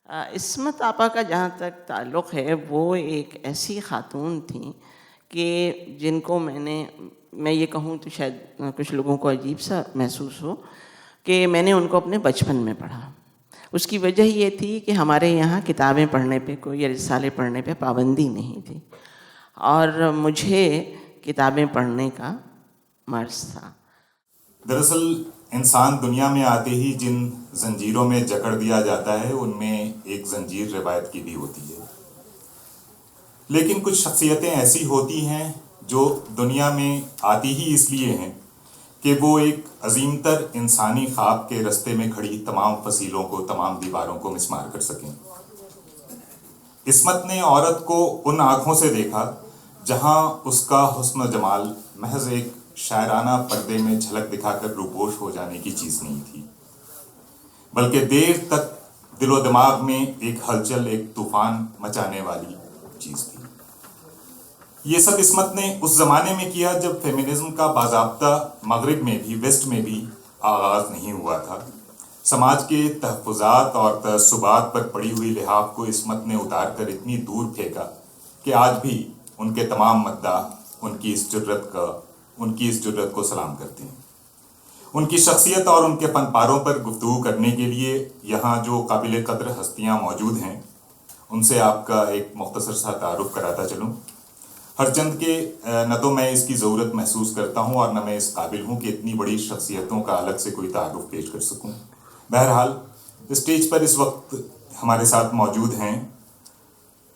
عصمت آپا کا جہاں تک تعلق ہے، وہ ایک ایسی خاتون تھیں کہ جن کو میں یہ کہوں تو شاید کچھ لوگوں کو عجیب سا محسوس ہو کہ میں نے ان کو اپنے بچپن میں پڑھا. اس کی وجہ یہ تھی کہ ہمارے یہاں کتابیں پڑھنے پہ کوئی یا رسالے پڑھنے پہ پابندی نہیں تھی، اور مجھے کتابیں پڑھنے کا مرض تھا. دراصل انسان دنیا میں آتے ہی جن زنجیروں میں جکڑ دیا جاتا ہے ان میں ایک زنجیر روایت کی بھی ہوتی ہے. لیکن کچھ شخصیتیں ایسی ہوتی ہیں جو دنیا میں آتی ہی اس لیے ہیں کہ وہ ایک عظیم تر انسانی خواب کے رستے میں کھڑی تمام فصیلوں کو، تمام دیواروں کو مسمار کر سکیں. عصمت نے عورت کو ان آنکھوں سے دیکھا جہاں اس کا حسن و جمال محض ایک شاعرانہ پردے میں جھلک دکھا کر روپوش ہو جانے کی چیز نہیں تھی، بلکہ دیر تک دل و دماغ میں ایک ہلچل، ایک طوفان مچانے والی چیز تھی. یہ سب عصمت نے اس زمانے میں کیا جب فیمنزم کا باضابطہ مغرب میں بھی، ویسٹ میں بھی آغاز نہیں ہوا تھا. سماج کے تحفظات اور تعصبات پر پڑی ہوئی لحاف کو عصمت نے اتار کر اتنی دور پھینکا کہ آج بھی ان کے تمام مداح ان کی اس جرت کو سلام کرتے ہیں. ان کی شخصیت اور ان کے فن پاروں پر گفتگو کرنے کے لیے یہاں جو قابل قدر ہستیاں موجود ہیں ان سے آپ کا ایک مختصر سا تعارف کراتا چلوں. ہر چند کہ نہ تو میں اس کی ضرورت محسوس کرتا ہوں اور نہ میں اس قابل ہوں کہ اتنی بڑی شخصیتوں کا الگ سے کوئی تعارف پیش کر سکوں. بہرحال اسٹیج پر اس وقت ہمارے ساتھ موجود ہیں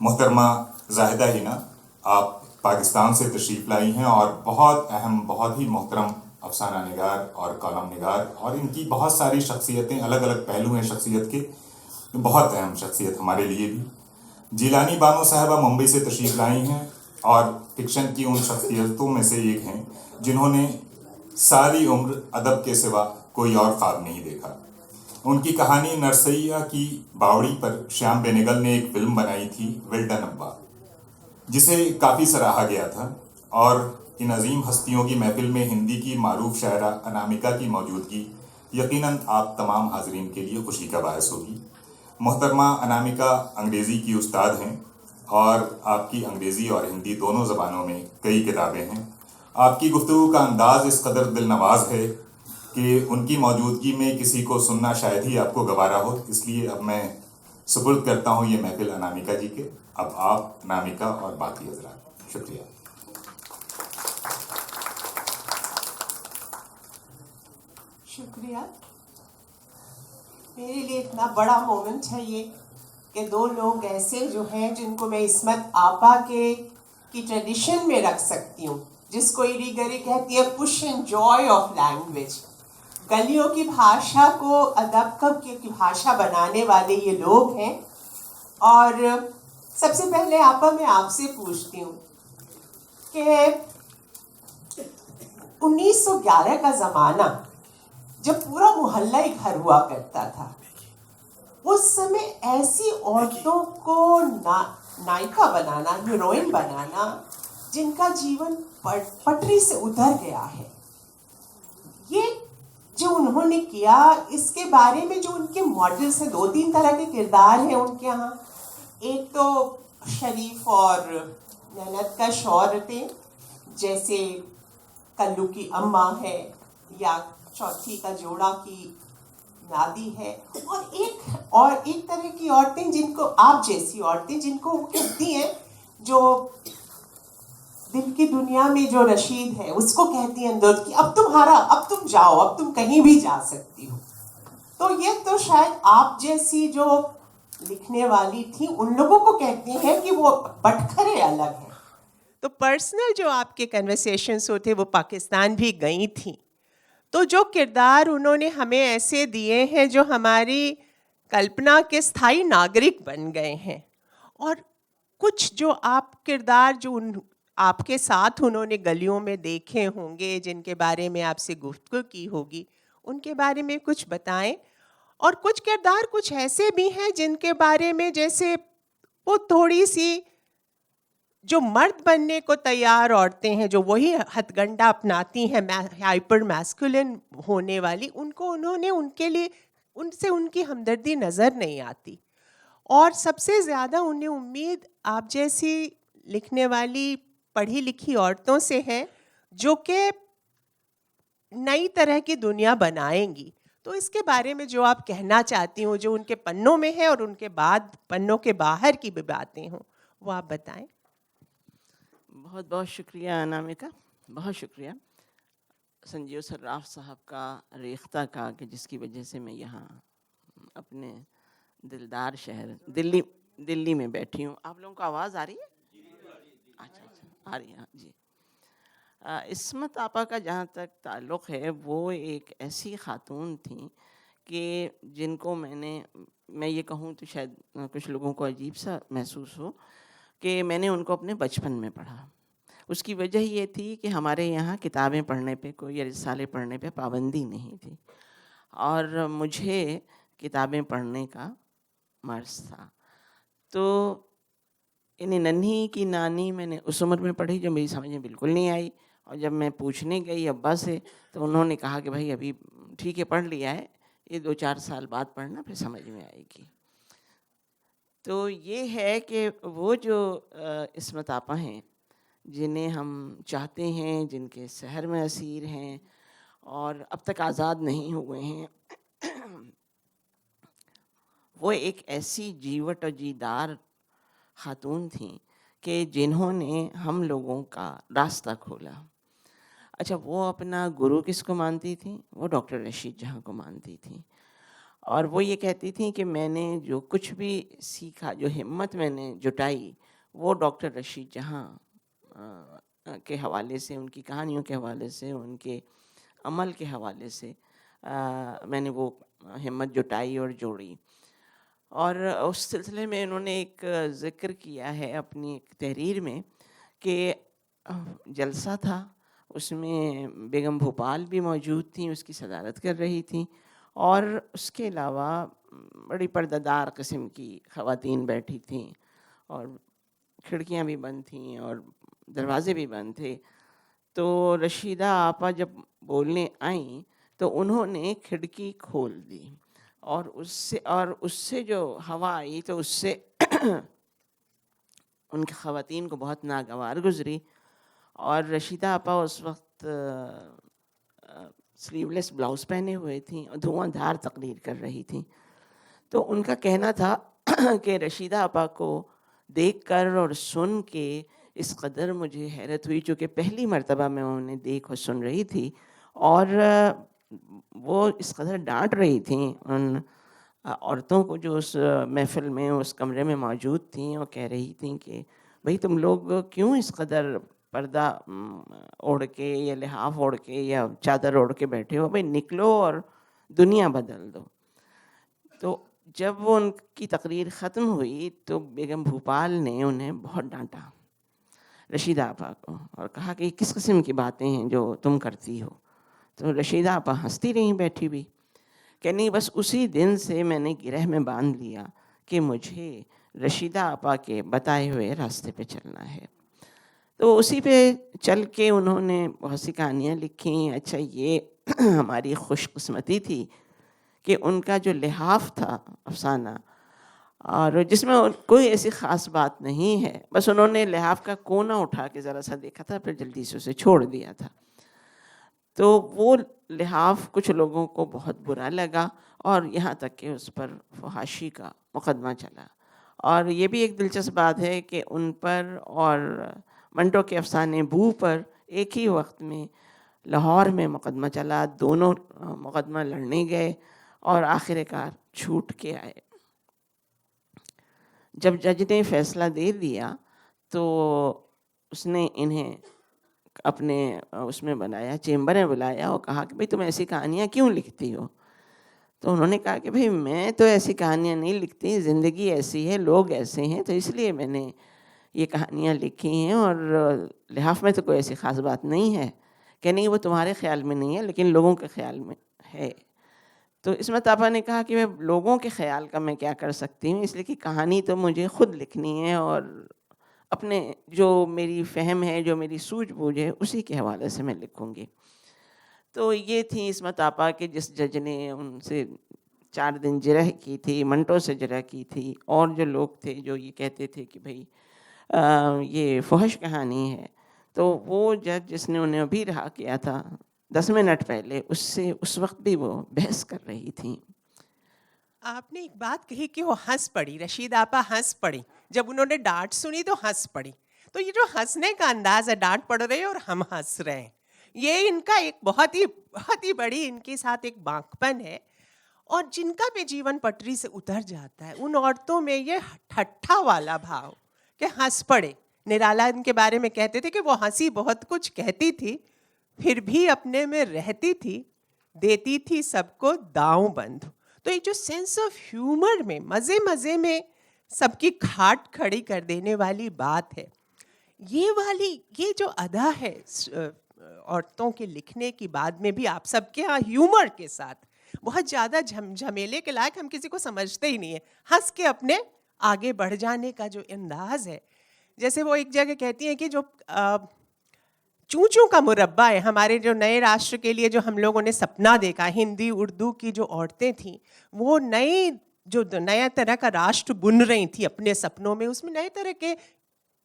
محترمہ زاہدہ حنا. آپ پاکستان سے تشریف لائی ہیں اور بہت اہم، بہت ہی محترم افسانہ نگار اور کالم نگار، اور ان کی بہت ساری شخصیتیں، الگ الگ پہلو ہیں شخصیت کے، بہت اہم شخصیت ہمارے لیے بھی. جیلانی بانو صاحبہ ممبئی سے تشریف لائی ہیں اور فکشن کی ان شخصیتوں میں سے ایک ہیں جنہوں نے ساری عمر ادب کے سوا کوئی اور خواب نہیں دیکھا. ان کی کہانی نرسیا کی باوڑی پر شیام بینگل نے ایک فلم بنائی تھی، ویل ڈن ابا، جسے کافی سراہا گیا تھا، اور ان عظیم ہستیوں کی محفل میں ہندی کی معروف شاعرہ انامکا کی موجودگی یقیناً آپ تمام حاضرین کے لیے خوشی کا باعث ہوگی. محترمہ انامکا انگریزی کی استاد ہیں اور آپ کی انگریزی اور ہندی دونوں زبانوں میں کئی کتابیں ہیں. آپ کی گفتگو کا انداز اس قدر دل نواز ہے کہ ان کی موجودگی میں کسی کو سننا شاید ہی آپ کو گوارا ہو. اس لیے اب میں سپرد کرتا ہوں یہ محفل انامکا جی کے. اب آپ، انامکا اور باقی حضرات. شکریہ. شکریہ. میرے لیے اتنا بڑا مومنٹ ہے یہ کہ دو لوگ ایسے جو ہیں جن کو میں عصمت آپا کی ٹریڈیشن میں رکھ سکتی ہوں، جس کو ایری گری کہتی ہے push and joy of language. گلیوں کی بھاشا کو ادب کی بھاشا بنانے والے یہ لوگ ہیں. اور سب سے پہلے آپا میں آپ سے پوچھتی ہوں کہ 1911 کا زمانہ جب پورا محلہ ہی گھر ہوا کرتا تھا، اس سمے ایسی عورتوں کو نائکا بنانا، ہیروئن بنانا جن کا جیون پٹری سے اتر گیا ہے، یہ جو انہوں نے کیا، اس کے بارے میں جو ان کے ماڈلز ہیں، 2-3 طرح کے کردار ہیں ان کے ہاں. ایک تو شریف اور محنت کش عورتیں جیسے کلو کی اماں ہے یا چوتھی کا جوڑا کی نادی ہے، اور ایک طرح کی عورتیں جن کو آپ جیسی عورتیں جن کو وہ کہتی ہیں، جو دل کی دنیا میں جو رشید ہے اس کو کہتی ہیں اندر کی اب تم جاؤ، اب تم کہیں بھی جا سکتی ہو. تو یہ تو شاید آپ جیسی جو لکھنے والی تھی ان لوگوں کو کہتے ہیں کہ وہ بٹکھرے الگ ہیں. تو پرسنل جو آپ کے کنورسیشنز ہوتے وہ پاکستان بھی گئی تھیں، تو جو کردار انہوں نے ہمیں ایسے دیے ہیں جو ہماری کلپنا کے استھائی ناگرک بن گئے ہیں. اور کچھ جو آپ کردار جو آپ کے ساتھ انہوں نے گلیوں میں دیکھے ہوں گے، جن کے بارے میں آپ سے گفتگو کی ہوگی، ان کے بارے میں کچھ بتائیں. اور کچھ کردار کچھ ایسے بھی ہیں جن کے بارے میں جیسے وہ تھوڑی سی جو مرد بننے کو تیار عورتیں ہیں، جو وہی ہتھ گنڈا اپناتی ہیں، ہائپر میسکولن ہونے والی، ان کو انہوں نے ان کے لیے ان سے ان کی ہمدردی نظر نہیں آتی. اور سب سے زیادہ انہیں امید آپ جیسی لکھنے والی پڑھی لکھی عورتوں سے ہے جو کہ نئی طرح کی دنیا بنائیں گی. تو اس کے بارے میں جو آپ کہنا چاہتی ہوں، جو ان کے پنوں میں ہے اور ان کے بعد پنوں کے باہر کی بھی باتیں ہوں، وہ آپ بتائیں. بہت بہت شکریہ انامکا، بہت شکریہ سنجیو صراف صاحب کا، ریختہ کا، کہ جس کی وجہ سے میں یہاں اپنے دلدار شہر دلی میں بیٹھی ہوں. آپ لوگوں کو آواز آ رہی ہے؟ اچھا آ رہی ہے جی. عصمت آپا کا جہاں تک تعلق ہے، وہ ایک ایسی خاتون تھیں کہ جن کو میں یہ کہوں تو شاید کچھ لوگوں کو عجیب سا محسوس ہو کہ میں نے ان کو اپنے بچپن میں پڑھا. اس کی وجہ یہ تھی کہ ہمارے یہاں کتابیں پڑھنے پہ کوئی یا رسالے پڑھنے پہ پابندی نہیں تھی، اور مجھے کتابیں پڑھنے کا مرض تھا. تو انہیں ننھی کی نانی میں نے اس عمر میں پڑھی جو میری سمجھ میں بالکل نہیں آئی، اور جب میں پوچھنے گئی ابا سے تو انہوں نے کہا کہ بھائی ابھی ٹھیک ہے پڑھ لیا ہے، یہ 2-4 سال بعد پڑھنا پھر سمجھ میں آئے گی. تو یہ ہے کہ وہ جو عصمت آپا ہیں جنہیں ہم چاہتے ہیں، جن کے سحر میں اسیر ہیں اور اب تک آزاد نہیں ہوئے ہیں، وہ ایک ایسی جیوٹ و جیدار خاتون تھیں کہ جنہوں نے ہم لوگوں کا راستہ کھولا. اچھا، وہ اپنا گرو کس کو مانتی تھیں؟ وہ ڈاکٹر رشید جہاں کو مانتی تھیں. اور وہ یہ کہتی تھیں کہ میں نے جو کچھ بھی سیکھا، جو ہمت میں نے جٹائی، وہ ڈاکٹر رشید جہاں کے حوالے سے، ان کی کہانیوں کے حوالے سے، ان کے عمل کے حوالے سے میں نے وہ ہمت جٹائی اور جوڑی. اور اس سلسلے میں انہوں نے ایک ذکر کیا ہے اپنی ایک تحریر میں کہ جلسہ تھا، اس میں بیگم بھوپال بھی موجود تھیں، اس کی صدارت کر رہی تھیں، اور اس کے علاوہ بڑی پردہ دار قسم کی خواتین بیٹھی تھیں، اور کھڑکیاں بھی بند تھیں اور دروازے بھی بند تھے. تو رشیدہ آپا جب بولنے آئیں تو انہوں نے کھڑکی کھول دی، اور اس سے جو ہوا آئی تو اس سے ان کی خواتین کو بہت ناگوار گزری. اور رشیدہ آپا اس وقت سلیو لیس بلاؤز پہنے ہوئے تھیں اور دھواں دھار تقریر کر رہی تھیں. تو ان کا کہنا تھا کہ رشیدہ آپا کو دیکھ کر اور سن کے اس قدر مجھے حیرت ہوئی، چونکہ پہلی مرتبہ میں انہیں دیکھ اور سن رہی تھی، اور وہ اس قدر ڈانٹ رہی تھیں ان عورتوں کو جو اس محفل میں، اس کمرے میں موجود تھیں، اور کہہ رہی تھیں کہ بھئی تم لوگ کیوں اس قدر پردہ اوڑھ کے یا لحاف اوڑھ کے یا چادر اوڑھ کے بیٹھے ہو، بھئی نکلو اور دنیا بدل دو. تو جب وہ ان کی تقریر ختم ہوئی تو بیگم بھوپال نے انہیں بہت ڈانٹا، رشیدہ آپا کو، اور کہا کہ یہ کس قسم کی باتیں ہیں جو تم کرتی ہو. تو رشیدہ آپا ہنستی رہیں بیٹھی بھی، کہ نہیں بس اسی دن سے میں نے گرہ میں باندھ لیا کہ مجھے رشیدہ آپا کے بتائے ہوئے راستے پہ چلنا ہے. تو اسی پہ چل کے انہوں نے بہت سی کہانیاں لکھیں. اچھا، یہ ہماری خوش قسمتی تھی کہ ان کا جو لحاف تھا افسانہ، اور جس میں کوئی ایسی خاص بات نہیں ہے، بس انہوں نے لحاف کا کونا اٹھا کے ذرا سا دیکھا تھا، پھر جلدی سے اسے چھوڑ دیا تھا. تو وہ لحاف کچھ لوگوں کو بہت برا لگا، اور یہاں تک کہ اس پر فحاشی کا مقدمہ چلا. اور یہ بھی ایک دلچسپ بات ہے کہ ان پر اور منٹو کے افسانے بو پر ایک ہی وقت میں لاہور میں مقدمہ چلا. دونوں مقدمہ لڑنے گئے اور آخر کار چھوٹ کے آئے. جب جج نے فیصلہ دے دیا تو اس نے انہیں اپنے اس میں بلایا، چیمبر میں بلایا، اور کہا کہ بھئی تم ایسی کہانیاں کیوں لکھتی ہو؟ تو انہوں نے کہا کہ بھئی میں تو ایسی کہانیاں نہیں لکھتی، زندگی ایسی ہے، لوگ ایسے ہیں، تو اس لیے میں نے یہ کہانیاں لکھی ہیں، اور لحاف میں تو کوئی ایسی خاص بات نہیں ہے. کہ نہیں، وہ تمہارے خیال میں نہیں ہے لیکن لوگوں کے خیال میں ہے. تو عصمت آپا نے کہا کہ میں لوگوں کے خیال کا میں کیا کر سکتی ہوں، اس لیے کہ کہانی تو مجھے خود لکھنی ہے، اور اپنے جو میری فہم ہے، جو میری سوجھ بوجھ ہے، اسی کے حوالے سے میں لکھوں گی. تو یہ تھی عصمت آپا کہ جس جج نے ان سے 4 دن جرح کی تھی, منٹوں سے جرح کی تھی, اور جو لوگ تھے جو یہ کہتے تھے کہ بھئی یہ فحش کہانی ہے, تو وہ جج جس نے انہیں ابھی رہا کیا تھا 10 منٹ پہلے, اس سے اس وقت بھی وہ بحث کر رہی تھیں. آپ نے ایک بات کہی کہ وہ ہنس پڑی, رشید آپا ہنس پڑی, جب انہوں نے ڈانٹ سنی تو ہنس پڑی. تو یہ جو ہنسنے کا انداز ہے, ڈانٹ پڑ رہے ہیں اور ہم ہنس رہے ہیں, یہ ان کا ایک بہت ہی بڑی ان کے ساتھ ایک بانکپن ہے. اور جن کا بھی جیون پٹری سے اتر جاتا ہے, ان عورتوں میں یہ ٹھٹھا والا بھاؤ کہ ہنس پڑے. نرالا ان کے بارے میں کہتے تھے کہ وہ ہنسی بہت کچھ کہتی تھی, پھر بھی اپنے میں رہتی تھی, دیتی تھی سب کو داؤں بند. تو ایک جو سینس آف ہیومر میں, مزے میں سب کی کھاٹ کھڑی کر دینے والی بات ہے, یہ جو ادا ہے عورتوں کے لکھنے کی, بعد میں بھی آپ سب کے ہاں ہیومر کے ساتھ, بہت زیادہ جھمیلے کے لائق ہم کسی کو سمجھتے ہی نہیں ہے. ہنس کے اپنے آگے بڑھ جانے کا جو انداز ہے, جیسے وہ ایک جگہ کہتی ہیں کہ جو چونچوں کا مربع ہے, ہمارے جو نئے راشٹر کے لیے جو ہم لوگوں نے سپنا دیکھا, ہندی اردو کی جو عورتیں تھیں, وہ نیا طرح کا راشٹر بن رہی تھی اپنے سپنوں میں, اس میں نئے طرح کے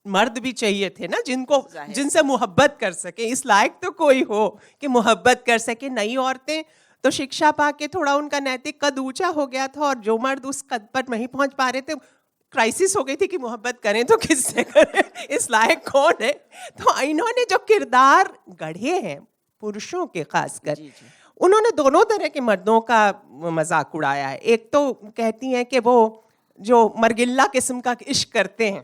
مرد بھی چاہیے تھے نا, جن سے محبت کر سکے, اس لائق تو کوئی ہو کہ محبت کر سکے. نئی عورتیں تو شکشا پا کے تھوڑا ان کا نیتک قد اونچا ہو گیا تھا, اور جو مرد اس قد پر نہیں پہنچ پا رہے تھے, کرائسس ہو گئی تھی کہ محبت کریں تو کس سے کریں, اس لائق کون ہے. تو انہوں نے جو کردار گڑھے ہیں پرشوں کے, خاص کر انہوں نے دونوں طرح کے مردوں کا مذاق اڑایا ہے. ایک تو کہتی ہیں کہ وہ جو مرگلا قسم کا عشق کرتے ہیں,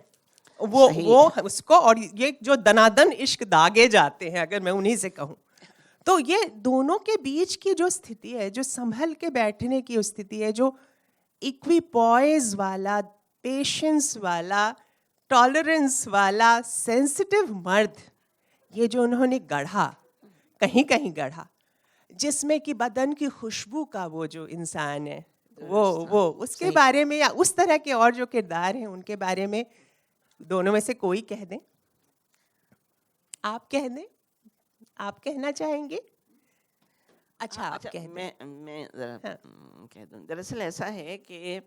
وہ اس کو, اور یہ جو دنادن عشق داغے جاتے ہیں, اگر میں انہی سے کہوں تو یہ دونوں کے بیچ کی جو استھتی ہے, جو سنبھل کے بیٹھنے کی استھتی ہے, جو ایکوی پوائز والا, پیشنس والا, ٹالرنس والا, سینسٹیو مرد, یہ جو انہوں نے گڑھا, کہیں گڑھا, جس میں کہ بدن کی خوشبو کا وہ جو انسان ہے, وہ اس کے بارے میں, یا اس طرح کے اور جو کردار ہیں ان کے بارے میں دونوں میں سے کوئی کہہ دیں, آپ کہہ دیں, آپ کہنا چاہیں گے؟ اچھا آپ کہہ دیں. میں ذرا کہہ دوں. دراصل ایسا ہے کہ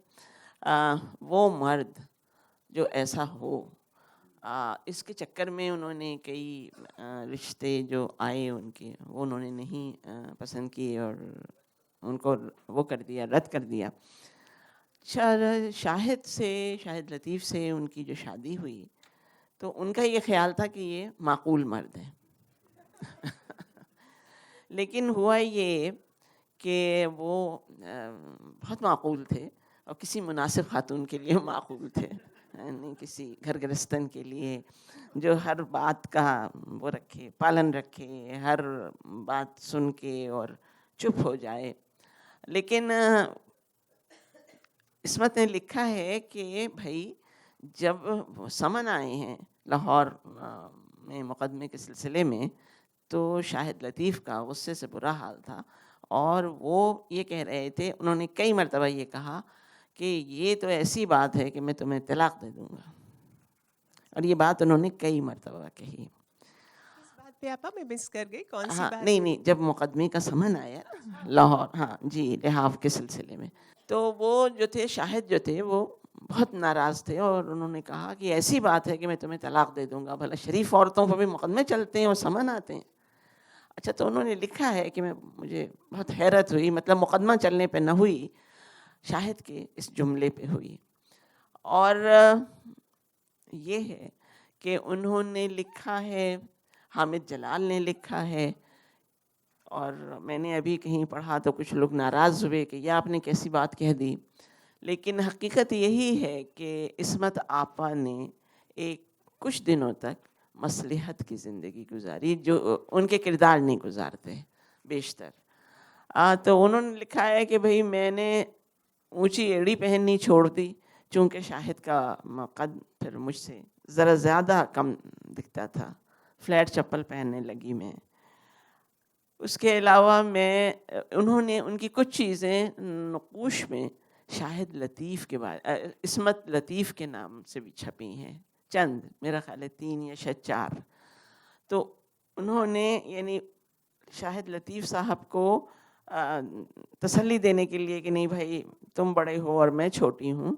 وہ مرد جو ایسا ہو, اس کے چکر میں انہوں نے کئی رشتے جو آئے ان کے, وہ انہوں نے نہیں پسند کیے اور ان کو وہ کر دیا, رد کر دیا. شاہد لطیف سے ان کی جو شادی ہوئی تو ان کا یہ خیال تھا کہ یہ معقول مرد ہے. لیکن ہوا یہ کہ وہ بہت معقول تھے, اور کسی مناسب خاتون کے لیے معقول تھے, یعنی کسی گھر گرستن کے لیے جو ہر بات کا وہ رکھے, پالن رکھے, ہر بات سن کے اور چپ ہو جائے. لیکن عصمت نے لکھا ہے کہ بھائی جب سمن آئے ہیں لاہور میں مقدمے کے سلسلے میں, تو شاہد لطیف کا غصے سے برا حال تھا, اور وہ یہ کہہ رہے تھے, انہوں نے کئی مرتبہ یہ کہا کہ یہ تو ایسی بات ہے کہ میں تمہیں طلاق دے دوں گا, اور یہ بات انہوں نے کئی مرتبہ کہی. اس بات پہ آپا میں مس کر گئی, کون سی بات؟ نہیں, جب مقدمے کا سمن آیا لاہور, ہاں جی, لحاف کے سلسلے میں, تو وہ جو تھے شاہد جو تھے وہ بہت ناراض تھے, اور انہوں نے کہا کہ ایسی بات ہے کہ میں تمہیں طلاق دے دوں گا, بھلا شریف عورتوں پر بھی مقدمے چلتے ہیں اور سمن آتے ہیں. اچھا, تو انہوں نے لکھا ہے کہ مجھے بہت حیرت ہوئی, مطلب مقدمہ چلنے پہ نہ ہوئی, شاہد کے اس جملے پہ ہوئی. اور یہ ہے کہ انہوں نے لکھا ہے, حامد جلال نے لکھا ہے, اور میں نے ابھی کہیں پڑھا تو کچھ لوگ ناراض ہوئے کہ یہ آپ نے کیسی بات کہہ دی. لیکن حقیقت یہی ہے کہ عصمت آپا نے ایک کچھ دنوں تک مصلحت کی زندگی گزاری, جو ان کے کردار نہیں گزارتے بیشتر. تو انہوں نے لکھا ہے کہ بھئی میں نے اونچی ایڑی پہننی چھوڑ دی, چونکہ شاہد کا قد پھر مجھ سے ذرا زیادہ کم دکھتا تھا, فلیٹ چپل پہننے لگی میں. اس کے علاوہ انہوں نے ان کی کچھ چیزیں نقوش میں شاہد لطیف کے بارے, عصمت لطیف کے نام سے بھی چھپی ہیں, چند, میرا خیال ہے 3 یا شاید 4. تو انہوں نے یعنی شاہد لطیف صاحب کو تسلی دینے کے لیے کہ نہیں بھائی تم بڑے ہو اور میں چھوٹی ہوں.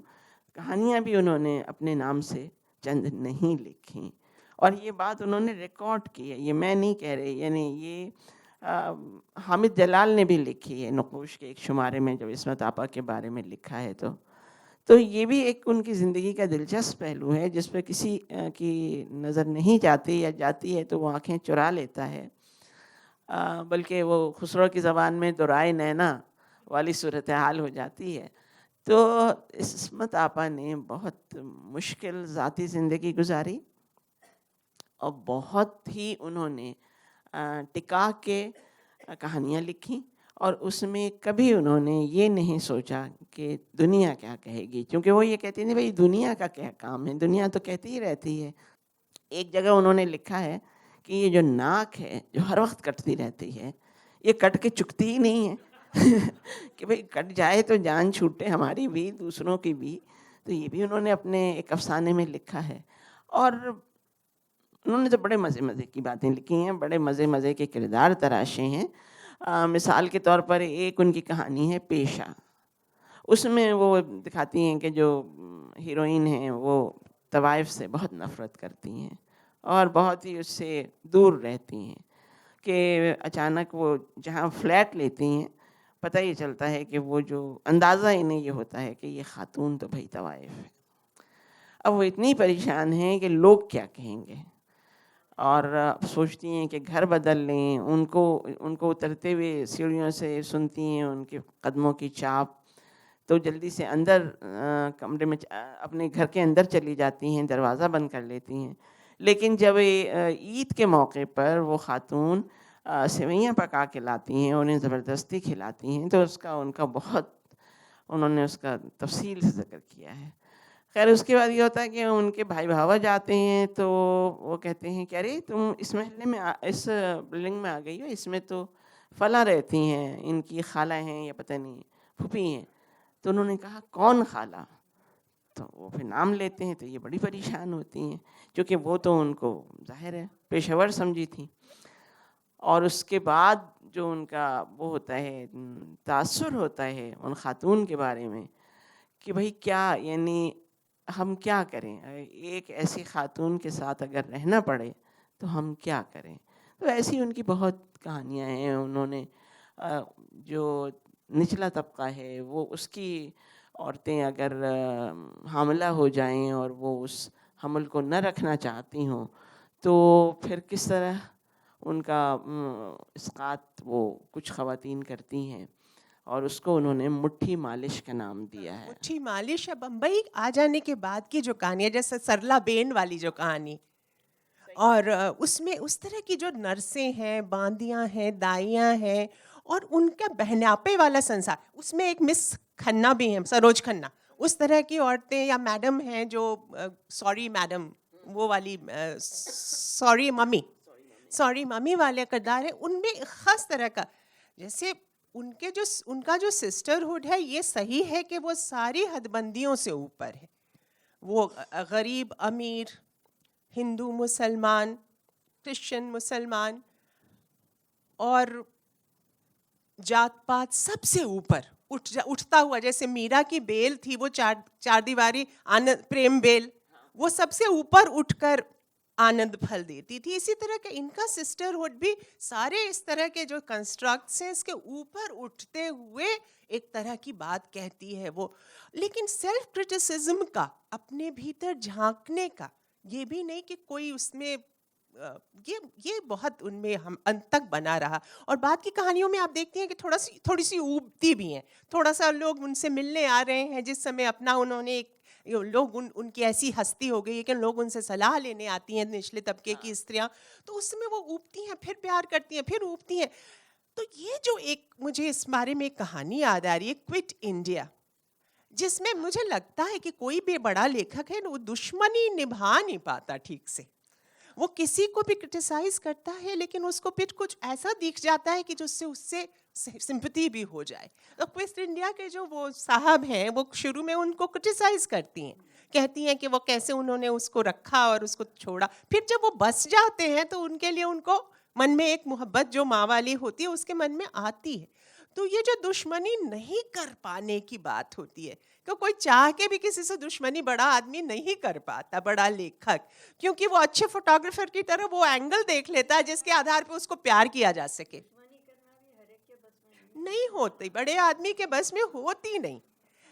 کہانیاں بھی انہوں نے اپنے نام سے چند نہیں لکھی, اور یہ بات انہوں نے ریکارڈ کی ہے, یہ میں نہیں کہہ رہی. یعنی یہ حامد جلال نے بھی لکھی ہے نقوش کے ایک شمارے میں, جب عصمت آپا کے بارے میں لکھا ہے تو یہ بھی ایک ان کی زندگی کا دلچسپ پہلو ہے جس پہ کسی کی نظر نہیں جاتی, یا جاتی ہے تو وہ آنکھیں چرا لیتا ہے. بلکہ وہ خسرو کی زبان میں دورائے نینا والی صورتحال ہو جاتی ہے. تو عصمت آپا نے بہت مشکل ذاتی زندگی گزاری, اور بہت ہی انہوں نے ٹکا کے کہانیاں لکھیں, اور اس میں کبھی انہوں نے یہ نہیں سوچا کہ دنیا کیا کہے گی, کیونکہ وہ یہ کہتی نہیں بھائی دنیا کا کیا کام ہے, دنیا تو کہتی ہی رہتی ہے. ایک جگہ انہوں نے لکھا ہے کہ یہ جو ناک ہے جو ہر وقت کٹتی رہتی ہے, یہ کٹ کے چکتی ہی نہیں ہے کہ بھئی کٹ جائے تو جان چھوٹے ہماری بھی دوسروں کی بھی. تو یہ بھی انہوں نے اپنے ایک افسانے میں لکھا ہے. اور انہوں نے تو بڑے مزے مزے کی باتیں لکھی ہیں, بڑے مزے مزے کے کردار تراشے ہیں. مثال کے طور پر ایک ان کی کہانی ہے پیشہ. اس میں وہ دکھاتی ہیں کہ جو ہیروئن ہیں وہ طوائف سے بہت نفرت کرتی ہیں اور بہت ہی اس سے دور رہتی ہیں, کہ اچانک وہ جہاں فلیٹ لیتی ہیں پتہ یہ چلتا ہے کہ وہ جو اندازہ انہیں یہ ہوتا ہے کہ یہ خاتون تو بھائی طوائف ہے. اب وہ اتنی پریشان ہیں کہ لوگ کیا کہیں گے, اور اب سوچتی ہیں کہ گھر بدل لیں. ان کو اترتے ہوئے سیڑھیوں سے سنتی ہیں ان کے قدموں کی چاپ, تو جلدی سے اندر کمرے میں اپنے گھر کے اندر چلی جاتی ہیں, دروازہ بند کر لیتی ہیں. لیکن جب عید کے موقع پر وہ خاتون سوئیاں پکا کے لاتی ہیں, انہیں زبردستی کھلاتی ہیں, تو ان کا بہت انہوں نے اس کا تفصیل سے ذکر کیا ہے. خیر اس کے بعد یہ ہوتا ہے کہ ان کے بھائی بھاوا جاتے ہیں تو وہ کہتے ہیں کہ ارے تم اس محلے میں اس بلڈنگ میں آ گئی ہو, اس میں تو فلاں رہتی ہیں, ان کی خالہ ہیں یا پتہ نہیں پھوپھی ہیں. تو انہوں نے کہا کون خالہ؟ تو وہ پھر نام لیتے ہیں, تو یہ بڑی پریشان ہوتی ہیں کیونکہ وہ تو ان کو ظاہر ہے پیشہ ور سمجھی تھی. اور اس کے بعد جو ان کا وہ ہوتا ہے تاثر ہوتا ہے ان خاتون کے بارے میں کہ بھئی کیا, یعنی ہم کیا کریں, ایک ایسی خاتون کے ساتھ اگر رہنا پڑے تو ہم کیا کریں. تو ایسی ان کی بہت کہانیاں ہیں. انہوں نے جو نچلا طبقہ ہے وہ اس کی عورتیں اگر حاملہ ہو جائیں اور وہ اس حمل کو نہ رکھنا چاہتی ہوں تو پھر کس طرح ان کا اسقاط وہ کچھ خواتین کرتی ہیں, اور اس کو انہوں نے مٹھی مالش کا نام دیا ہے. مٹھی مالش. بمبئی آ جانے کے بعد کی جو کہانی ہے, جیسے سرلا بین والی جو کہانی, اور اس میں اس طرح کی جو نرسیں ہیں, باندیاں ہیں, دائیاں ہیں, اور ان کا بہناپے والا سنسار. اس میں ایک مس کھنہ بھی ہیں, سروج کھنہ, اس طرح کی عورتیں یا میڈم ہیں جو سوری میڈم وہ والی سوری ممی والے کردار ہیں. ان میں خاص طرح کا, جیسے ان کا جو سسٹرہڈ ہے یہ صحیح ہے کہ وہ ساری حد بندیوں سے اوپر ہے. وہ غریب امیر, ہندو مسلمان, کرسچن مسلمان, اور جات پات سب سے اوپر اٹھتا ہوا, جیسے میرا کی بیل تھی وہ چار دیواری پریم بیل, وہ سب سے اوپر اٹھ کر آنند پھل دیتی تھی. اسی طرح کہ ان کا سسٹرہڈ بھی سارے اس طرح کے جو کنسٹرکٹس ہیں اس کے اوپر اٹھتے ہوئے ایک طرح کی بات کہتی ہے وہ. لیکن سیلف کرٹیسزم کا, اپنے بھیتر جھانکنے کا, یہ بھی نہیں کہ کوئی اس میں یہ بہت ان میں ہم انت تک بنا رہا. اور بعد کی کہانیوں میں آپ دیکھتے ہیں کہ تھوڑی سی اوبتی بھی ہیں, تھوڑا سا لوگ ان سے ملنے آ رہے ہیں جس سمے اپنا انہوں نے ایک لوگ ان کی ایسی ہستی ہو گئی ہے کہ لوگ ان سے صلاح لینے آتی ہیں, نچلے طبقے کی استریاں, تو اس میں وہ اوبتی ہیں, پھر پیار کرتی ہیں, پھر اوبتی ہیں. تو یہ جو ایک مجھے اس بارے میں ایک کہانی یاد آ رہی ہے, کوئٹ انڈیا, جس میں مجھے لگتا ہے کہ کوئی بھی بڑا لیکھک ہے وہ دشمنی نبھا نہیں پاتا ٹھیک سے. وہ کسی کو بھی کرٹیسائز کرتا ہے لیکن اس کو پھر کچھ ایسا دکھ جاتا ہے کہ جو اس سے سمپتھی بھی ہو جائے. تو کوئٹ انڈیا کے جو وہ صاحب ہیں وہ شروع میں ان کو کرٹیسائز کرتی ہیں, کہتی ہیں کہ وہ کیسے انہوں نے اس کو رکھا اور اس کو چھوڑا. پھر جب وہ بس جاتے ہیں تو ان کے لیے ان کو من میں ایک محبت جو ماں والی ہوتی ہے اس کے من میں آتی ہے. تو یہ جو دشمنی نہیں کر پانے کی بات ہوتی ہے کہ کوئی چاہ کے بھی کسی سے دشمنی بڑا آدمی نہیں کر پاتا, بڑا لیکھک, کیونکہ وہ اچھے فوٹوگرافر کی طرح وہ اینگل دیکھ لیتا ہے جس کے آدھار پہ اس کو پیار کیا جا سکے. نہیں ہوتی, بڑے آدمی کے بس میں ہوتی نہیں.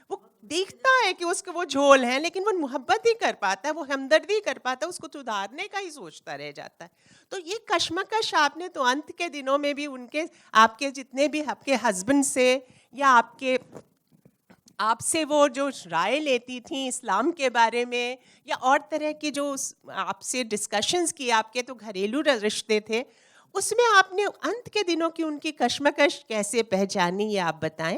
وہ دیکھتا ہے کہ اس کے وہ جھول ہیں, لیکن وہ محبت ہی کر پاتا ہے, وہ ہمدردی کر پاتا ہے, اس کو سدھارنے کا ہی سوچتا رہ جاتا ہے. تو یہ کشمکش آپ نے تو انت کے دنوں میں بھی ان کے, آپ کے جتنے بھی آپ کے ہسبینڈ سے یا آپ سے وہ جو رائے لیتی تھیں اسلام کے بارے میں یا اور طرح کی جو آپ سے ڈسکشنز کی, آپ کے تو گھریلو رشتے تھے, اس میں آپ نے انت کے دنوں کی ان کی کشمکش کیسے پہچانی, یہ آپ بتائیں.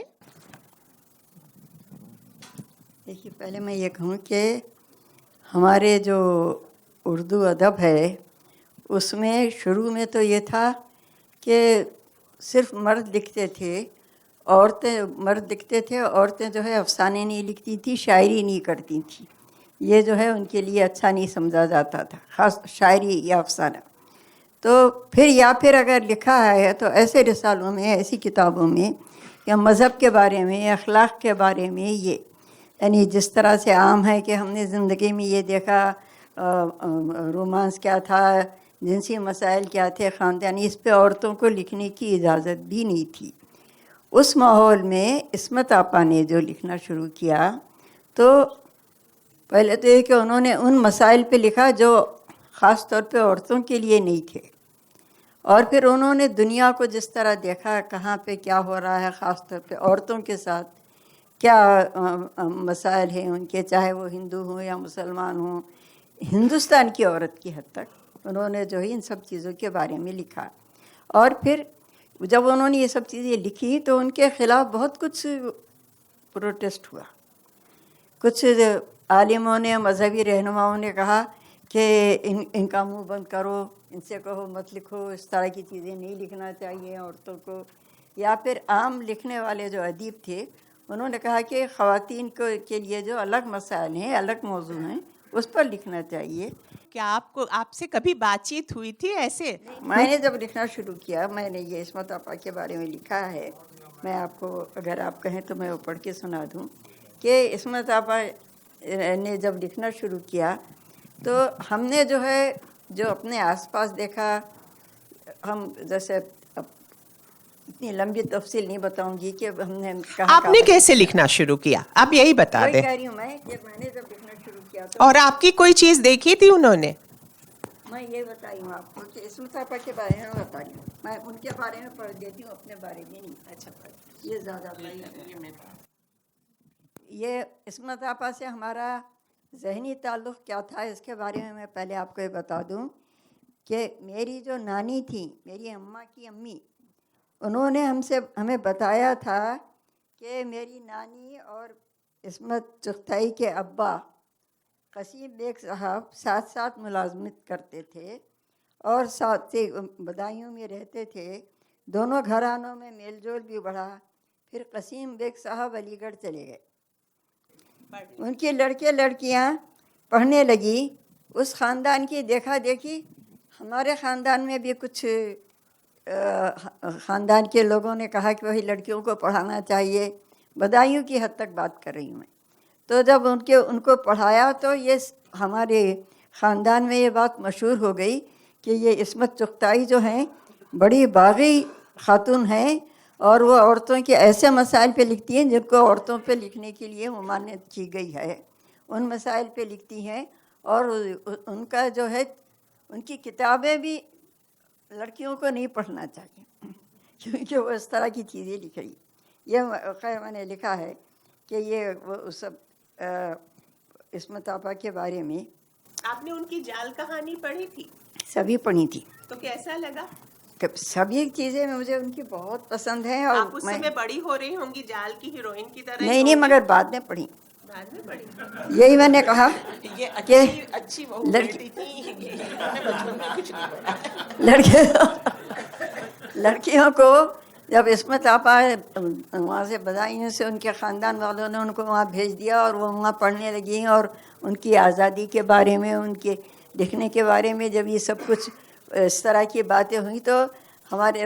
دیکھیے, پہلے میں یہ کہوں کہ ہمارے جو اردو ادب ہے اس میں شروع میں تو یہ تھا کہ صرف مرد لکھتے تھے, عورتیں مرد لکھتے تھے, عورتیں جو ہے افسانے نہیں لکھتی تھی, شاعری نہیں کرتی تھیں. یہ جو ہے ان کے لیے اچھا نہیں سمجھا جاتا تھا, خاص شاعری یا افسانہ. تو پھر اگر لکھا ہے تو ایسے رسالوں میں, ایسی کتابوں میں یا مذہب کے بارے میں, اخلاق کے بارے میں, یہ یعنی جس طرح سے عام ہے کہ ہم نے زندگی میں یہ دیکھا, رومانس کیا تھا, جنسی مسائل کیا تھے, خاندانی, اس پہ عورتوں کو لکھنے کی اجازت بھی نہیں تھی. اس ماحول میں عصمت آپا نے جو لکھنا شروع کیا تو پہلے تو یہ کہ انہوں نے ان مسائل پہ لکھا جو خاص طور پہ عورتوں کے لیے نہیں تھے, اور پھر انہوں نے دنیا کو جس طرح دیکھا, کہاں پہ کیا ہو رہا ہے, خاص طور پہ عورتوں کے ساتھ کیا مسائل ہیں ان کے, چاہے وہ ہندو ہوں یا مسلمان ہوں, ہندوستان کی عورت کی حد تک انہوں نے جو ہے ان سب چیزوں کے بارے میں لکھا. اور پھر جب انہوں نے یہ سب چیزیں لکھی تو ان کے خلاف بہت کچھ پروٹیسٹ ہوا. کچھ عالموں نے, مذہبی رہنماؤں نے کہا کہ ان کا منہ بند کرو, ان سے کہو مت لکھو, اس طرح کی چیزیں نہیں لکھنا چاہیے عورتوں کو. یا پھر عام لکھنے والے جو ادیب تھے انہوں نے کہا کہ خواتین کے لیے جو الگ مسائل ہیں, الگ موضوع ہیں, اس پر لکھنا چاہیے. کیا آپ سے کبھی بات چیت ہوئی تھی ایسے؟ میں نے جب لکھنا شروع کیا, میں نے یہ عصمت آپا کے بارے میں لکھا ہے. میں آپ کو اگر آپ کہیں تو میں وہ پڑھ کے سنا دوں کہ عصمت آپا نے جب لکھنا شروع کیا تو ہم نے جو ہے جو اپنے آس پاس دیکھا, ہم جیسے اتنی لمبی تفصیل نہیں بتاؤں گی کہ ہم نے کہا. آپ نے کیسے لکھنا شروع کیا, آپ یہی بتا دیں. کہہ رہی ہوں میں کہ میں نے جب لکھنا شروع کیا تو, اور آپ کی کوئی چیز دیکھی تھی انہوں نے؟ میں یہ بتائی ہوں آپ کو کہ عصمت آپا کے بارے میں بتائی ہوں, میں ان کے بارے میں پڑھ دیتی ہوں, اپنے بارے میں نہیں. اچھا, یہ زیادہ یہ عصمت آپا سے ہمارا ذہنی تعلق کیا تھا, اس کے بارے میں پہلے آپ کو یہ بتا دوں کہ میری جو نانی تھی, میری اماں کی امی, انہوں نے ہمیں بتایا تھا کہ میری نانی اور عصمت چغتائی کے ابا قسیم بیگ صاحب ساتھ ساتھ ملازمت کرتے تھے اور ساتھ سے بدایوں میں رہتے تھے. دونوں گھرانوں میں میل جول بھی بڑھا. پھر قسیم بیگ صاحب علی گڑھ چلے گئے, ان کے لڑکے لڑکیاں پڑھنے لگی. اس خاندان کی دیکھا دیکھی ہمارے خاندان میں بھی کچھ خاندان کے لوگوں نے کہا کہ وہی لڑکیوں کو پڑھانا چاہیے. بدایوں کی حد تک بات کر رہی ہوں میں. تو جب ان کو پڑھایا تو یہ ہمارے خاندان میں یہ بات مشہور ہو گئی کہ یہ عصمت چغتائی جو ہیں بڑی باغی خاتون ہیں, اور وہ عورتوں کے ایسے مسائل پہ لکھتی ہیں جن کو عورتوں پہ لکھنے کے لیے ممانعت کی گئی ہے, ان مسائل پہ لکھتی ہیں. اور ان کا جو ہے ان کی کتابیں بھی لڑکیوں کو نہیں پڑھنا چاہیے کیونکہ وہ اس طرح کی چیزیں لکھ رہی. یہ خیر میں نے لکھا ہے کہ یہ وہ سب عصمت آپا کے بارے میں. آپ نے ان کی جال کہانی پڑھی تھی؟ سبھی پڑھی تھی. تو کیسا لگا؟ سبھی چیزیں مجھے ان کی بہت پسند ہیں. اور آپ اس سمے بڑی ہو رہی ہوں گی, جال کی ہیروئن کی طرح. نہیں, مگر بعد میں پڑھی. بعد میں پڑھی. یہی میں نے کہا کہ اچھی لڑکیوں کو جب عصمت آپا وہاں سے بدایوں سے ان کے خاندان والوں نے ان کو وہاں بھیج دیا اور وہ وہاں پڑھنے لگیں, اور ان کی آزادی کے بارے میں, ان کے لکھنے کے بارے میں جب یہ سب کچھ اس طرح کی باتیں ہوئیں تو ہمارے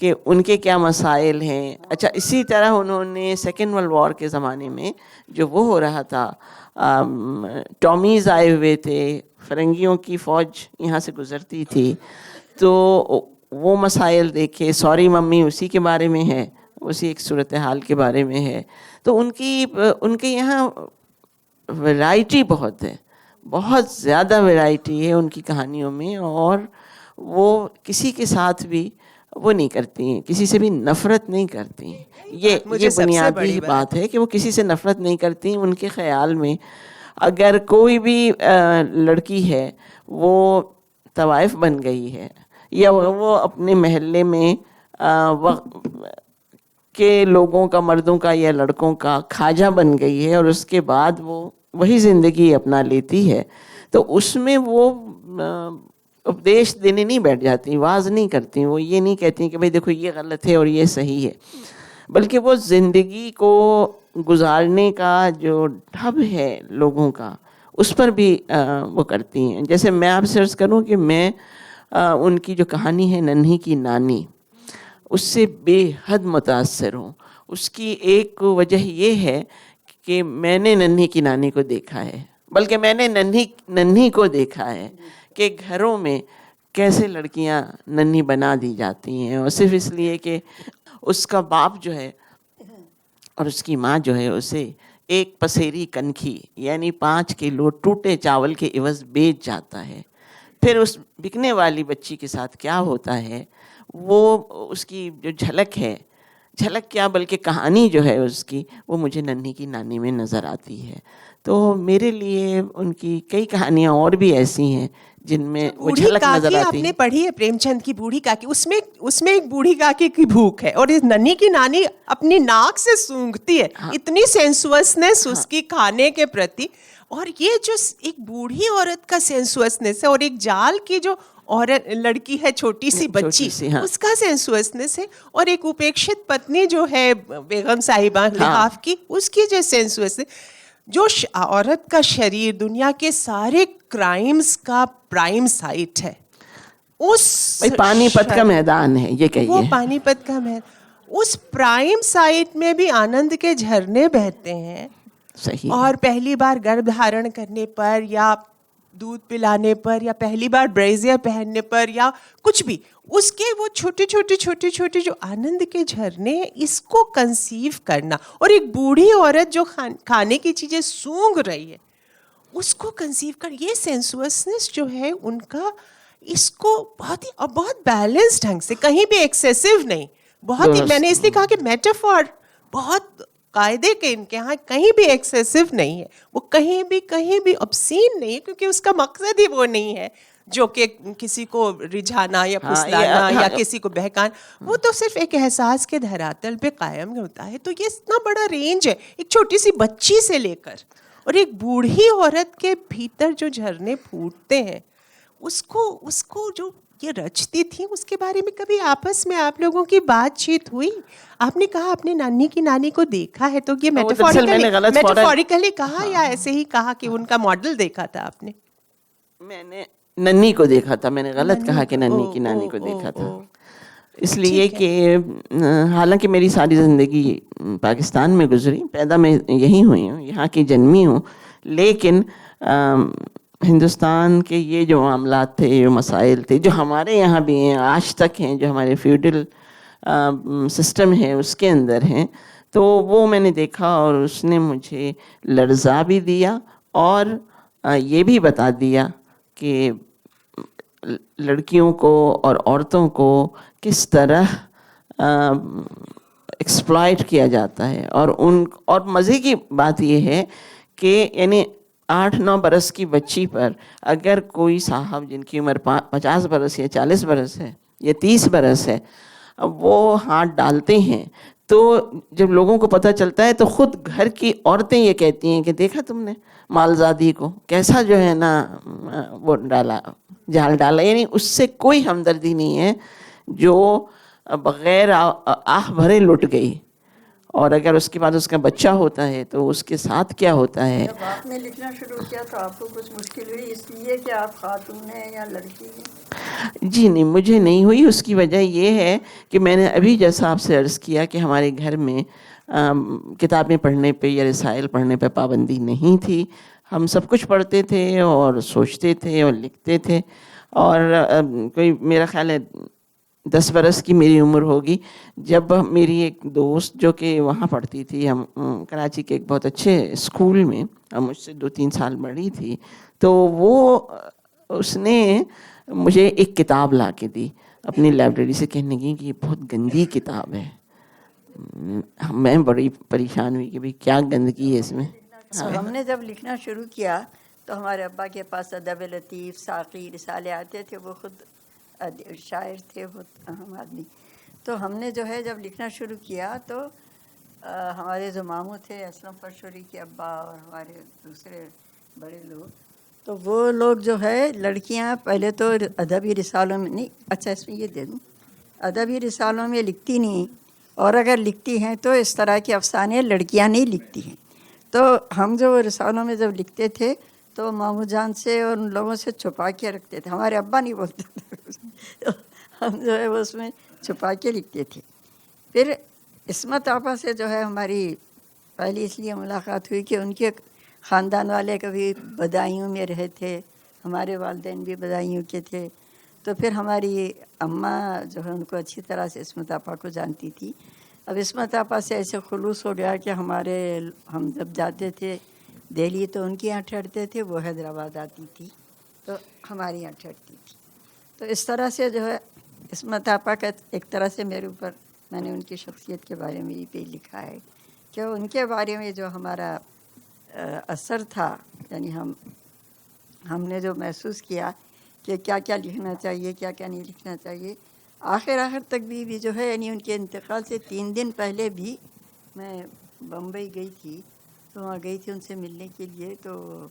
کہ ان کے کیا مسائل ہیں. اچھا اسی طرح انہوں نے سیکنڈ ورلڈ وار کے زمانے میں جو وہ ہو رہا تھا, ٹامیز آئے ہوئے تھے, فرنگیوں کی فوج یہاں سے گزرتی تھی, تو وہ مسائل دیکھے. سوری ممی اسی کے بارے میں ہے, اسی ایک صورتحال کے بارے میں ہے. تو ان کے یہاں ویرائٹی بہت ہے, بہت زیادہ ویرائٹی ہے ان کی کہانیوں میں, اور وہ کسی کے ساتھ بھی وہ نہیں کرتی ہیں, کسی سے بھی نفرت نہیں کرتی ہیں. یہ بنیادی بات ہے کہ وہ کسی سے نفرت نہیں کرتی. ان کے خیال میں اگر کوئی بھی لڑکی ہے وہ طوائف بن گئی ہے, یا وہ اپنے محلے میں کے لوگوں کا, مردوں کا یا لڑکوں کا خواجہ بن گئی ہے, اور اس کے بعد وہ وہی زندگی اپنا لیتی ہے, تو اس میں وہ اپدیش دینے نہیں بیٹھ جاتی, واز نہیں کرتی. وہ یہ نہیں کہتی کہ بھئی دیکھو یہ غلط ہے اور یہ صحیح ہے, بلکہ وہ زندگی کو گزارنے کا جو ڈھب ہے لوگوں کا, اس پر بھی وہ کرتی ہیں. جیسے میں آپ سے عرض کروں کہ میں ان کی جو کہانی ہے ننھی کی نانی, اس سے بے حد متاثر ہوں. اس کی ایک وجہ یہ ہے کہ میں نے ننھی کی نانی کو دیکھا ہے, بلکہ میں نے ننھی کو دیکھا ہے کہ گھروں میں کیسے لڑکیاں ننھی بنا دی جاتی ہیں, اور صرف اس لیے کہ اس کا باپ جو ہے اور اس کی ماں جو ہے اسے ایک پسیری کنکھی یعنی 5 کلو ٹوٹے چاول کے عوض بیچ جاتا ہے. پھر اس بکنے والی بچی کے ساتھ کیا ہوتا ہے, وہ اس کی جو جھلک ہے, جھلک کیا بلکہ کہانی جو ہے اس کی, وہ مجھے ننھی کی نانی میں نظر آتی ہے. تو میرے لیے ان کی کئی کہانیاں اور بھی ایسی ہیں جن میں وہ جھلک نظر آتی ہے. آپ نے پڑھی ہے پریم چند کی بوڑھی کاکی, اس میں ایک بوڑھی کاکی کی بھوک ہے, اور اس ننھی کی نانی اپنی ناک سے سونگھتی ہے, اتنی سینسوسنس اس کی کھانے کے پرتی. اور یہ جو ایک بوڑھی عورت کا سینسوسنس ہے, اور ایک جال کی جو عورت لڑکی ہے چھوٹی سی بچی, اس کا سینسوسنس ہے, اور ایک اپیکشت پتنی جو ہے بیگم صاحبہ لحاف کی, اس کی جو سینسوسنس, جو عورت کا شریر دنیا کے سارے کرائمز کا پرائم سائٹ ہے. اس پانی پت کا میدان ہے, یہ کہیے وہ پانی پت کا میدان, اس پرائم سائٹ میں بھی آنند کے جھرنے بہتے ہیں. صحیح. اور پہلی بار گربھ دھارن کرنے پر, یا دودھ پلانے پر, یا پہلی بار بریزیئر پہننے پر, یا کچھ بھی, اس کے وہ چھوٹے چھوٹے جو آنند کے جھرنے, اس کو کنسیو کرنا, اور ایک بوڑھی عورت جو کھانے کی چیزیں سونگھ رہی ہے اس کو کنسیو کر, یہ سینسوسنس جو ہے ان کا, اس کو بہت بیلنس ڈھنگ سے, کہیں بھی ایکسیسو نہیں, بہت ہی, میں نے اس لیے کہا کہ میٹافور بہت قاعدے کے ان کے ہاں, کہیں بھی ایکسیسو نہیں ہے, وہ کہیں بھی obscene نہیں ہے, کیونکہ اس کا مقصد ہی وہ نہیں ہے جو کہ کسی کو رجھانا یا پھسلانا یا کسی کو بہکانا, وہ تو صرف ایک احساس کے دھراتل پہ قائم ہوتا ہے. تو یہ اتنا بڑا رینج ہے, ایک چھوٹی سی بچی سے لے کر اور ایک بوڑھی عورت کے بھیتر جو جھرنے پھوٹتے ہیں, اس کو جو یہ رچتی تھی, اس کے بارے میں کبھی آپس میں آپ لوگوں کی بات چیت ہوئی؟ آپ نے کہا اپنے نانی کی نانی کو دیکھا ہے, تو یہ میٹافوریکلی کہا یا ایسے ہی کہا کہ ان کا ماڈل دیکھا تھا آپ نے؟ میں نے ننھی کو دیکھا تھا, میں نے غلط کہا کہ ننھی کی نانی کو دیکھا تھا, اس لیے کہ حالانکہ میری ساری زندگی پاکستان میں گزری, پیدا میں یہیں ہوئی ہوں, یہاں کی جنمی ہوں, لیکن ہندوستان کے یہ جو معاملات تھے, جو مسائل تھے, جو ہمارے یہاں بھی ہیں, آج تک ہیں, جو ہمارے فیوڈل سسٹم ہے اس کے اندر ہیں, تو وہ میں نے دیکھا, اور اس نے مجھے لرزا بھی دیا اور یہ بھی بتا دیا کہ لڑکیوں کو اور عورتوں کو کس طرح ایکسپلائٹ کیا جاتا ہے. اور مزے کی بات یہ ہے کہ یعنی 8-9 برس کی بچی پر اگر کوئی صاحب جن کی عمر 50 برس یا 40 برس ہے یا 30 برس ہے, وہ ہاتھ ڈالتے ہیں, تو جب لوگوں کو پتہ چلتا ہے تو خود گھر کی عورتیں یہ کہتی ہیں کہ دیکھا تم نے مالزادی کو کیسا جو ہے نا وہ ڈالا, جال ڈالا. یعنی اس سے کوئی ہمدردی نہیں ہے جو بغیر آہ بھرے لٹ گئی. اور اگر اس کے بعد اس کا بچہ ہوتا ہے تو اس کے ساتھ کیا ہوتا ہے. جب آپ نے لکھنا شروع کیا تو آپ کو کچھ مشکل ہوئی اس لیے کہ آپ خاتون ہیں یا لڑکی ہیں؟ جی نہیں، مجھے نہیں ہوئی. اس کی وجہ یہ ہے کہ میں نے ابھی جیسا آپ سے عرض کیا کہ ہمارے گھر میں کتابیں پڑھنے پہ یا رسائل پڑھنے پہ پابندی نہیں تھی. ہم سب کچھ پڑھتے تھے اور سوچتے تھے اور لکھتے تھے. اور کوئی میرا خیال ہے 10 برس کی میری عمر ہوگی جب میری ایک دوست جو کہ وہاں پڑھتی تھی، ہم کراچی کے ایک بہت اچھے اسکول میں، مجھ سے 2-3 سال بڑی تھی، تو وہ اس نے مجھے ایک کتاب لا کے دی اپنی لائبریری سے، کہنے لگی کہ یہ بہت گندی کتاب ہے. میں بڑی پریشان ہوئی کہ بھئی کیا گندگی ہے اس میں. ہم نے جب لکھنا شروع کیا تو ہمارے ابا کے پاس ادب لطیف، ساقی، رسالے آتے تھے. وہ خود شاعر تھے، بہت اہم آدمی. تو ہم نے جو ہے جب لکھنا شروع کیا تو ہمارے جو ماموں تھے اسلم پرشوری کے ابا اور ہمارے دوسرے بڑے لوگ، تو وہ لوگ جو ہے لڑکیاں پہلے تو ادبی رسالوں میں نہیں، اچھا اس میں یہ دے دوں، ادبی رسالوں میں لکھتی نہیں، اور اگر لکھتی ہیں تو اس طرح کے افسانے لڑکیاں نہیں لکھتی ہیں. تو ہم جو رسالوں میں جب لکھتے تھے تو ماموں جان سے اور ان لوگوں سے چھپا کے رکھتے تھے. ہمارے ابا نہیں بولتے تھے، ہم جو ہے وہ اس میں چھپا کے لکھتے تھے. پھر عصمت آپا سے جو ہے ہماری پہلی اس لیے ملاقات ہوئی کہ ان کے خاندان والے کبھی بدایوں میں رہے تھے، ہمارے والدین بھی بدایوں کے تھے. تو پھر ہماری اماں جو ہے ان کو اچھی طرح سے عصمت آپا کو جانتی تھی. اب عصمت آپا سے ایسے خلوص ہو گیا کہ ہم جب جاتے تھے دہلی تو ان کے یہاں ٹھہرتے تھے، وہ حیدرآباد آتی تھی تو ہمارے یہاں ٹھہرتی تھی. تو اس طرح سے جو ہے عصمت آپا کا ایک طرح سے میرے اوپر، میں نے ان کی شخصیت کے بارے میں یہ بھی لکھا ہے کہ ان کے بارے میں جو ہمارا اثر تھا، یعنی ہم نے جو محسوس کیا کہ کیا کیا لکھنا چاہیے، کیا کیا نہیں لکھنا چاہیے. آخر تک بھی جو ہے یعنی ان کے انتقال سے 3 دن پہلے بھی میں بمبئی گئی تھی، تو وہاں گئی تھی ان سے ملنے کے لیے. تو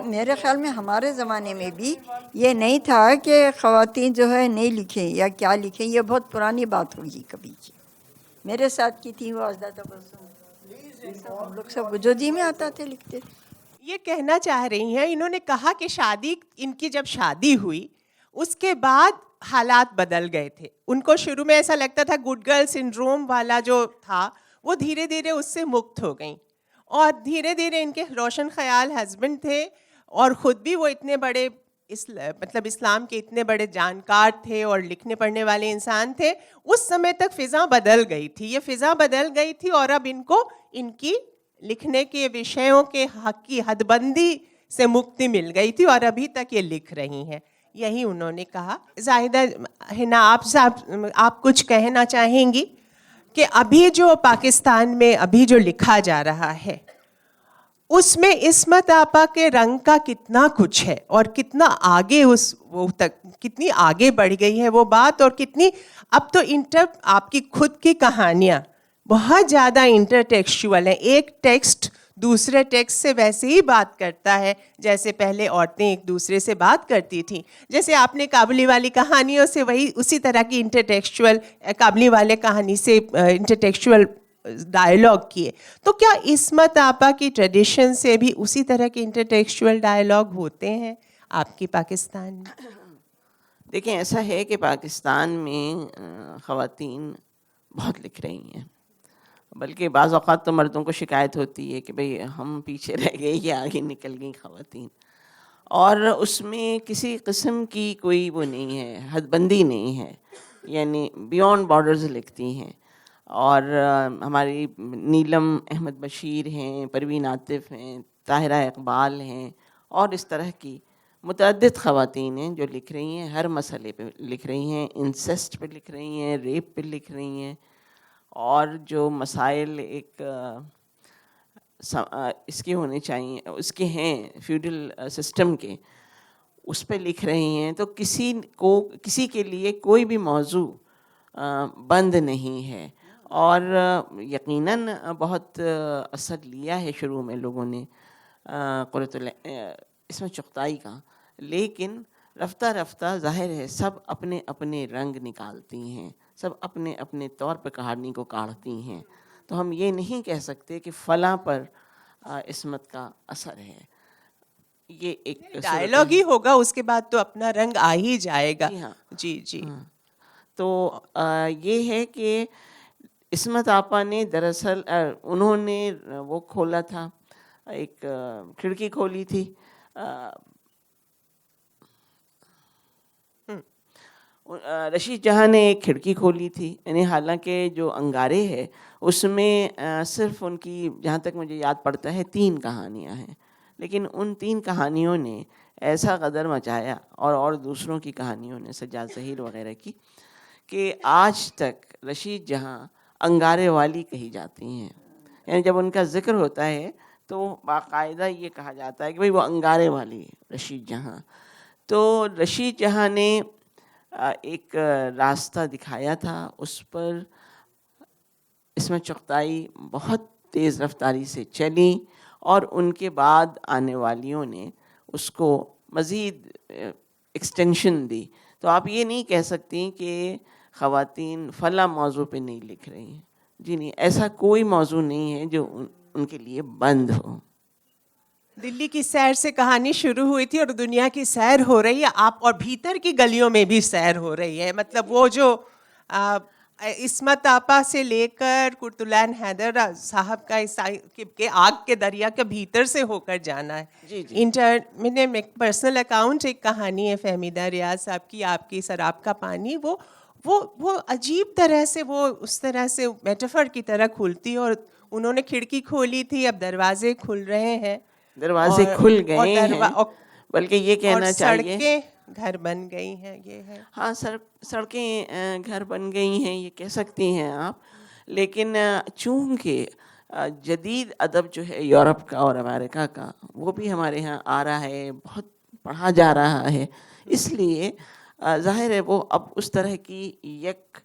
میرے خیال میں ہمارے زمانے میں بھی یہ نہیں تھا کہ خواتین جو ہے نہیں لکھیں یا کیا لکھیں، یہ بہت پرانی بات ہوگی کبھی کی. میرے ساتھ کی تھی وہ اجدہ تبسم، ہم لوگ سب جو جی میں آتا تھے لکھتے تھے. یہ کہنا چاہ رہی ہیں، انہوں نے کہا کہ ان کی جب شادی ہوئی اس کے بعد حالات بدل گئے تھے. ان کو شروع میں ایسا لگتا تھا گڈ گرل سنڈروم والا جو تھا وہ دھیرے دھیرے اس سے مکت ہو گئیں، اور دھیرے دھیرے ان کے روشن خیال ہسبینڈ تھے اور خود بھی وہ اتنے بڑے مطلب اسلام کے اتنے بڑے جانکار تھے اور لکھنے پڑھنے والے انسان تھے. اس سمے تک فضا بدل گئی تھی، یہ فضا بدل گئی تھی، اور اب ان کو ان کی لکھنے کے وشیوں کے حق کی حد بندی سے مکتی مل گئی تھی، اور ابھی تک یہ لکھ رہی ہیں. یہی انہوں نے کہا. زاہدہ حنا، آپ کچھ کہنا چاہیں گی کہ ابھی جو پاکستان میں ابھی جو لکھا جا رہا ہے اس میں عصمت آپا کے رنگ کا کتنا کچھ ہے، اور کتنا آگے وہ تک کتنی آگے بڑھ گئی ہے وہ بات، اور کتنی اب تو آپ کی خود کی کہانیاں بہت زیادہ انٹر ٹیکسچول ہیں. ایک ٹیکسٹ دوسرے ٹیکسٹ سے ویسے ہی بات کرتا ہے جیسے پہلے عورتیں ایک دوسرے سے بات کرتی تھیں. جیسے آپ نے کابلی والی کہانیوں سے اسی طرح کی انٹر ٹیکسچول، کابلی والے کہانی سے انٹر ٹیکسچول ڈائلاگ کیے. تو کیا عصمت آپا کی ٹریڈیشن سے بھی اسی طرح کے انٹر ٹیکسچول ڈائلاگ ہوتے ہیں آپ کی پاکستان میں؟ دیکھیں، ایسا ہے کہ پاکستان میں خواتین بہت لکھ رہی ہیں، بلکہ بعض اوقات تو مردوں کو شکایت ہوتی ہے کہ بھئی ہم پیچھے رہ گئے یا آگے نکل گئی خواتین. اور اس میں کسی قسم کی کوئی وہ نہیں ہے، حد بندی نہیں ہے، یعنی بیونڈ بارڈرز لکھتی ہیں. اور ہماری نیلم احمد بشیر ہیں، پروین عاطف ہیں، طاہرہ اقبال ہیں، اور اس طرح کی متعدد خواتین ہیں جو لکھ رہی ہیں، ہر مسئلے پہ لکھ رہی ہیں. انسیسٹ پہ لکھ رہی ہیں، ریپ پہ لکھ رہی ہیں، اور جو مسائل ایک اس کے ہونے چاہیے، اس کے ہیں فیوڈل سسٹم کے، اس پہ لکھ رہی ہیں. تو کسی کے لیے کوئی بھی موضوع بند نہیں ہے. اور یقیناً بہت اثر لیا ہے شروع میں لوگوں نے اس میں چغتائی کا، لیکن رفتہ رفتہ ظاہر ہے سب اپنے اپنے رنگ نکالتی ہیں، سب اپنے اپنے طور پہ کہانی کو کاڑھتی ہیں. تو ہم یہ نہیں کہہ سکتے کہ فلاں پر عصمت کا اثر ہے. یہ ایک ڈائلاگ ہی ہوگا, اس کے بعد تو اپنا رنگ آ ہی جائے گا. جی ہاں. جی جی. تو یہ ہے کہ عصمت آپا نے دراصل انہوں نے وہ کھولا تھا, ایک کھڑکی کھولی تھی, رشید جہاں نے ایک کھڑکی کھولی تھی. یعنی حالانکہ جو انگارے ہے اس میں صرف ان کی, جہاں تک مجھے یاد پڑتا ہے, 3 کہانیاں ہیں, لیکن ان 3 کہانیوں نے ایسا غدر مچایا, اور دوسروں کی کہانیوں نے, سجاد ظہیر وغیرہ کی, کہ آج تک رشید جہاں انگارے والی کہی جاتی ہیں. یعنی جب ان کا ذکر ہوتا ہے تو باقاعدہ یہ کہا جاتا ہے کہ بھئی وہ انگارے والی رشید جہاں. تو رشید جہاں نے ایک راستہ دکھایا تھا, اس پر عصمت چغتائی بہت تیز رفتاری سے چلی, اور ان کے بعد آنے والیوں نے اس کو مزید ایکسٹینشن دی. تو آپ یہ نہیں کہہ سکتی کہ خواتین فلاں موضوع پہ نہیں لکھ رہی ہیں. جی نہیں, ایسا کوئی موضوع نہیں ہے جو ان کے لیے بند ہو. دلی کی سیر سے کہانی شروع ہوئی تھی اور دنیا کی سیر ہو رہی ہے, آپ اور بھیتر کی گلیوں میں بھی سیر ہو رہی ہے. مطلب وہ جو عصمت آپا سے لے کر قرۃالعین حیدر صاحب کا کہ آگ کے دریا کے بھیتر سے ہو کر جانا ہے. جی جی. میں نے ایک پرسنل اکاؤنٹ, ایک کہانی ہے فہمیدہ ریاض صاحب کی, آپ کی سراب کا پانی, وہ عجیب طرح سے, وہ اس طرح سے میٹافر کی طرح کھلتی, اور انہوں نے کھڑکی کھولی تھی, اب دروازے کھل رہے ہیں, دروازے کھل گئے ہیں, بلکہ یہ اور کہنا چاہیے سڑکیں گھر بن گئی ہیں. یہ ہے, ہاں, سڑکیں گھر بن گئی ہیں, یہ کہہ سکتی ہیں آپ. لیکن چونکہ جدید ادب جو ہے یورپ کا اور امریکہ کا, وہ بھی ہمارے ہاں آ رہا ہے, بہت پڑھا جا رہا ہے, اس لیے ظاہر ہے وہ اب اس طرح کی یک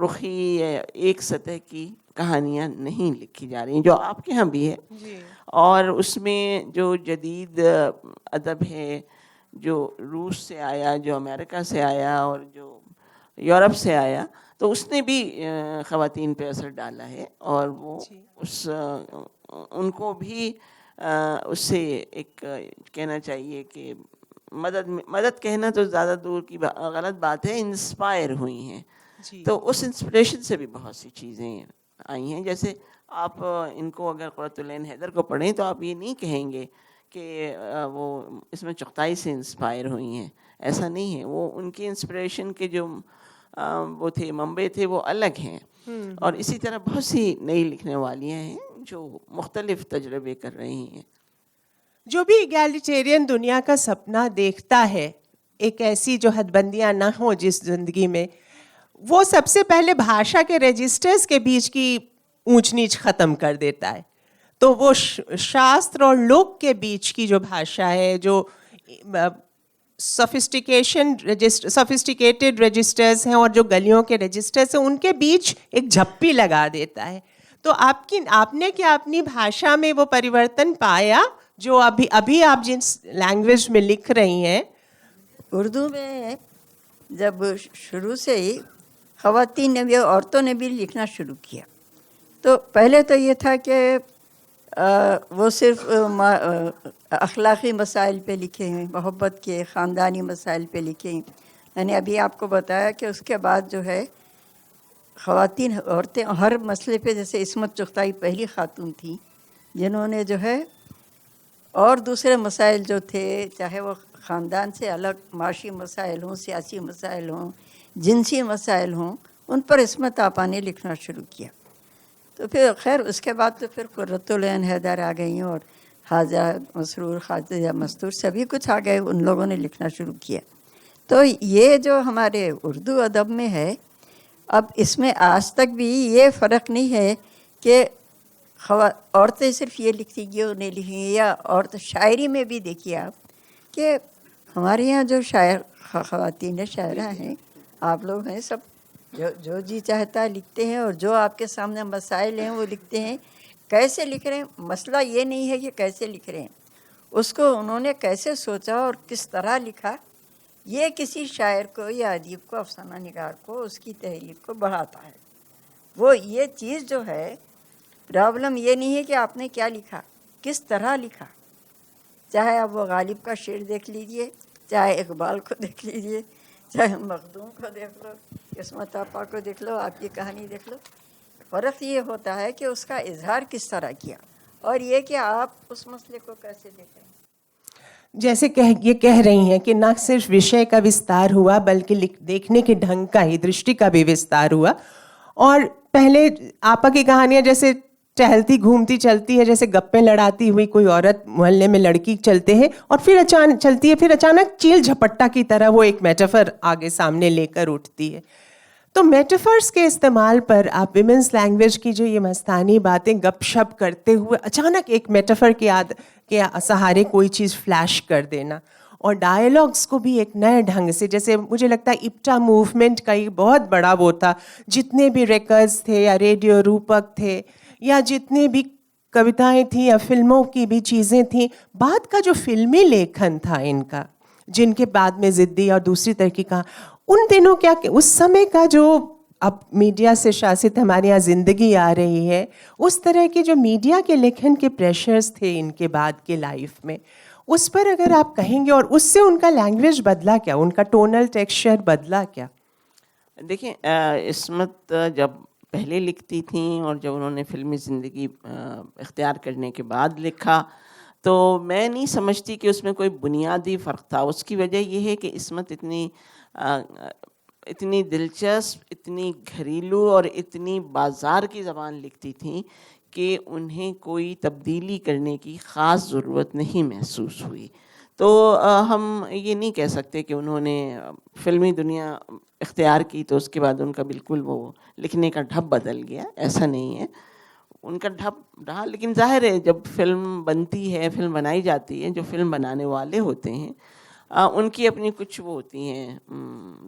رخی, ایک سطح کی کہانیاں نہیں لکھی جا رہی ہیں, جو آپ کے ہاں بھی ہے. اور اس میں جو جدید ادب ہے, جو روس سے آیا, جو امریکہ سے آیا, اور جو یورپ سے آیا, تو اس نے بھی خواتین پہ اثر ڈالا ہے, اور وہ ان کو بھی اس سے ایک کہنا چاہیے کہ مدد کہنا تو زیادہ دور کی غلط بات ہے, انسپائر ہوئی ہیں. تو اس انسپریشن سے بھی بہت سی چیزیں آئی ہیں. جیسے آپ ان کو اگر قرۃالعین حیدر کو پڑھیں تو آپ یہ نہیں کہیں گے کہ وہ عصمت چغتائی سے انسپائر ہوئی ہیں, ایسا نہیں ہے. وہ ان کی انسپریشن کے جو وہ تھے, منبع تھے, وہ الگ ہیں. اور اسی طرح بہت سی نئی لکھنے والیاں ہیں جو مختلف تجربے کر رہی ہیں. جو بھی ایگالیٹیرین دنیا کا سپنا دیکھتا ہے, ایک ایسی جو حد بندیاں نہ ہوں جس زندگی میں, وہ سب سے پہلے بھاشا کے رجسٹرز کے بیچ کی اونچ نیچ ختم کر دیتا ہے. تو وہ شاستر اور لوک کے بیچ کی جو بھاشا ہے, جو سفسٹیکیٹڈ رجسٹرز ہیں اور جو گلیوں کے رجسٹرز ہیں, ان کے بیچ ایک جھپی لگا دیتا ہے. تو آپ نے کیا اپنی بھاشا میں وہ پریورتن پایا جو ابھی آپ جس لینگویج میں لکھ رہی ہیں؟ اردو میں جب شروع سے ہی خواتین نے بھی, عورتوں نے بھی لکھنا شروع کیا, تو پہلے تو یہ تھا کہ وہ صرف اخلاقی مسائل پہ لکھے ہیں, محبت کے, خاندانی مسائل پہ لکھے ہیں. میں نے ابھی آپ کو بتایا کہ اس کے بعد جو ہے خواتین, عورتیں ہر مسئلے پہ, جیسے عصمت چغتائی پہلی خاتون تھیں جنہوں نے جو ہے اور دوسرے مسائل جو تھے, چاہے وہ خاندان سے الگ معاشی مسائل ہوں, سیاسی مسائل ہوں, جنسی مسائل ہوں, ان پر عصمت آپا نے لکھنا شروع کیا. تو پھر خیر اس کے بعد تو پھر قرۃالعین حیدر آ گئی, اور حاجہ مسرور, خواجہ مستور, سبھی کچھ آ گئے, ان لوگوں نے لکھنا شروع کیا. تو یہ جو ہمارے اردو ادب میں ہے, اب اس میں آج تک بھی یہ فرق نہیں ہے کہ عورتیں صرف یہ لکھتی گی اور نہیں لکھیں گی, یا عورت شاعری میں بھی دیکھیے آپ کہ ہمارے یہاں جو خواتین شاعرہ ہیں, آپ لوگ ہیں سب, جو جی چاہتا ہے لکھتے ہیں, اور جو آپ کے سامنے مسائل ہیں وہ لکھتے ہیں. کیسے لکھ رہے ہیں, مسئلہ یہ نہیں ہے کہ کیسے لکھ رہے ہیں, اس کو انہوں نے کیسے سوچا اور کس طرح لکھا, یہ کسی شاعر کو یا ادیب کو, افسانہ نگار کو, اس کی تحریر کو بڑھاتا ہے. وہ یہ چیز جو ہے، پرابلم یہ نہیں ہے کہ آپ نے کیا لکھا، کس طرح لکھا. چاہے آپ وہ غالب کا شعر دیکھ لیجئے، چاہے اقبال کو دیکھ لیجئے، چاہے مخدوم کو دیکھ لو، عصمت آپا کو دیکھ لو، آپ کی کہانی دیکھ لو. فرق یہ ہوتا ہے کہ اس کا اظہار کس طرح کیا، اور یہ کہ آپ اس مسئلے کو کیسے دیکھیں. جیسے یہ کہہ رہی ہیں کہ نہ صرف وشے کا وستار ہوا بلکہ دیکھنے کے ڈھنگ کا ہی، درشٹی کا بھی وستار ہوا. اور پہلے آپا کی کہانیاں جیسے ٹہلتی گھومتی چلتی ہے، جیسے گپیں لڑاتی ہوئی کوئی عورت محلے میں لڑکی چلتے ہیں اور پھر اچانک چیل جھپٹا کی طرح وہ ایک میٹافر آگے سامنے لے کر اٹھتی ہے. تو میٹافرس کے استعمال پر آپ ویمنس لینگویج کی جو یہ مستانی باتیں گپ شپ کرتے ہوئے اچانک ایک میٹافر کے سہارے کوئی چیز فلیش کر دینا، اور ڈائلاگس کو بھی ایک نئے ڈھنگ سے، جیسے مجھے لگتا ہے اپٹا موومنٹ کا یہ بہت بڑا وہ تھا، جتنے بھی ریکرز تھے یا ریڈیو روپک تھے یا جتنے بھی کوتائیں تھیں یا فلموں کی بھی چیزیں تھیں، بعد کا جو فلمی لیکھن تھا ان کا، جن کے بعد میں ضدی اور دوسری طرح کی ان دنوں کیا کہ اس سمے کا جو اب میڈیا سے شاست ہمارے یہاں زندگی آ رہی ہے، اس طرح کے جو میڈیا کے لکھن کے پریشرز تھے ان کے بعد کے لائف میں، اس پر اگر آپ کہیں گے، اور اس سے ان کا لینگویج بدلا کیا، ان کا ٹونل ٹیکسچر بدلا کیا؟ دیکھیں عصمت جب پہلے لکھتی تھیں اور جب انہوں نے فلمی زندگی اختیار کرنے کے بعد لکھا، تو میں نہیں سمجھتی کہ اس میں کوئی بنیادی فرق تھا. اس کی وجہ یہ ہے کہ عصمت اتنی دلچسپ، اتنی گھریلو اور اتنی بازار کی زبان لکھتی تھیں کہ انہیں کوئی تبدیلی کرنے کی خاص ضرورت نہیں محسوس ہوئی. تو ہم یہ نہیں کہہ سکتے کہ انہوں نے فلمی دنیا اختیار کی تو اس کے بعد ان کا بالکل وہ لکھنے کا ڈھب بدل گیا، ایسا نہیں ہے. ان کا ڈھب رہا، لیکن ظاہر ہے جب فلم بنتی ہے، فلم بنائی جاتی ہے، جو فلم بنانے والے ہوتے ہیں ان کی اپنی کچھ وہ ہوتی ہیں،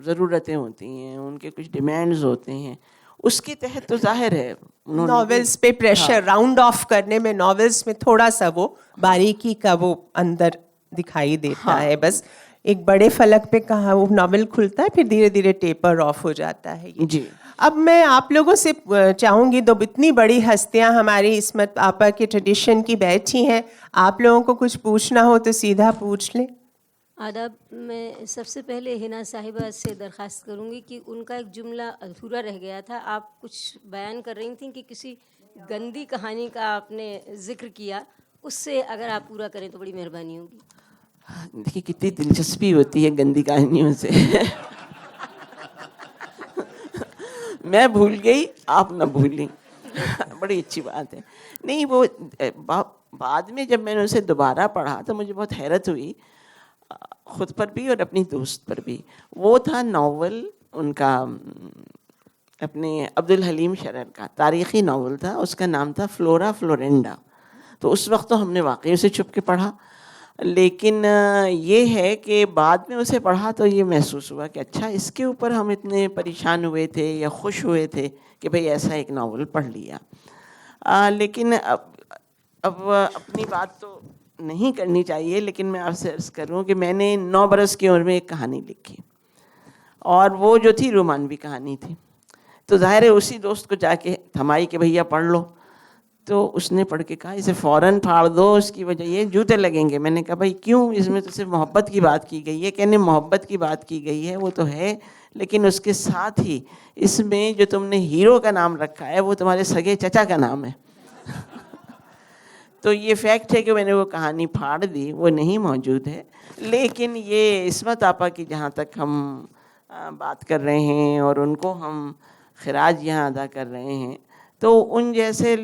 ضرورتیں ہوتی ہیں، ان کے کچھ ڈیمانڈز ہوتے ہیں، اس کے تحت تو ظاہر ہے ناولز پہ پریشر راؤنڈ آف کرنے میں، ناولز میں تھوڑا سا وہ باریکی کا وہ اندر دکھائی دیتا ہے. بس ایک بڑے فلک پہ کہاں وہ ناول کھلتا ہے، پھر دھیرے دھیرے ٹیپر آف ہو جاتا ہے. جی. اب میں آپ لوگوں سے چاہوں گی، دو اتنی بڑی ہستیاں ہماری عصمت آپا کے ٹریڈیشن کی بیٹھی ہیں، آپ لوگوں کو کچھ پوچھنا ہو تو سیدھا پوچھ لیں. آداب. میں سب سے پہلے حنا صاحبہ سے درخواست کروں گی کہ ان کا ایک جملہ ادھورا رہ گیا تھا. آپ کچھ بیان کر رہی تھیں کہ کسی گندی کہانی کا آپ نے ذکر کیا، اس سے اگر آپ پورا کریں تو بڑی مہربانی ہوگی. دیکھیے کتنی دلچسپی ہوتی ہے گندی کہانیوں سے. میں بھول گئی، آپ نہ بھولیں. بڑی اچھی بات ہے. نہیں، وہ بعد میں جب میں نے اسے دوبارہ پڑھا تو مجھے بہت حیرت ہوئی، خود پر بھی اور اپنی دوست پر بھی. وہ تھا ناول ان کا اپنے عبدالحلیم شرر کا، تاریخی ناول تھا، اس کا نام تھا فلورا فلورینڈا. تو اس وقت تو ہم نے واقعی اسے چھپ کے پڑھا، لیکن یہ ہے کہ بعد میں اسے پڑھا تو یہ محسوس ہوا کہ اچھا اس کے اوپر ہم اتنے پریشان ہوئے تھے یا خوش ہوئے تھے کہ بھئی ایسا ایک ناول پڑھ لیا. لیکن اب اپنی بات تو نہیں کرنی چاہیے، لیکن میں آپ سے عرض کروں کہ میں نے 9 برس کی عمر میں ایک کہانی لکھی، اور وہ جو تھی رومانوی کہانی تھی. تو ظاہر ہے اسی دوست کو جا کے تھمائی کہ بھیا پڑھ لو. تو اس نے پڑھ کے کہا اسے فوراً پھاڑ دو، اس کی وجہ یہ جوتے لگیں گے. میں نے کہا بھائی کیوں؟ اس میں تو صرف محبت کی بات کی گئی ہے. کہنے محبت کی بات کی گئی ہے وہ تو ہے، لیکن اس کے ساتھ ہی اس میں جو تم نے ہیرو کا نام رکھا ہے وہ تمہارے سگے چچا کا نام ہے. تو یہ فیکٹ ہے کہ میں نے وہ کہانی پھاڑ دی، وہ نہیں موجود ہے. لیکن یہ عصمت آپا کی جہاں تک ہم بات کر رہے ہیں اور ان کو ہم خراج یہاں ادا کر رہے ہیں، تو ان جیسے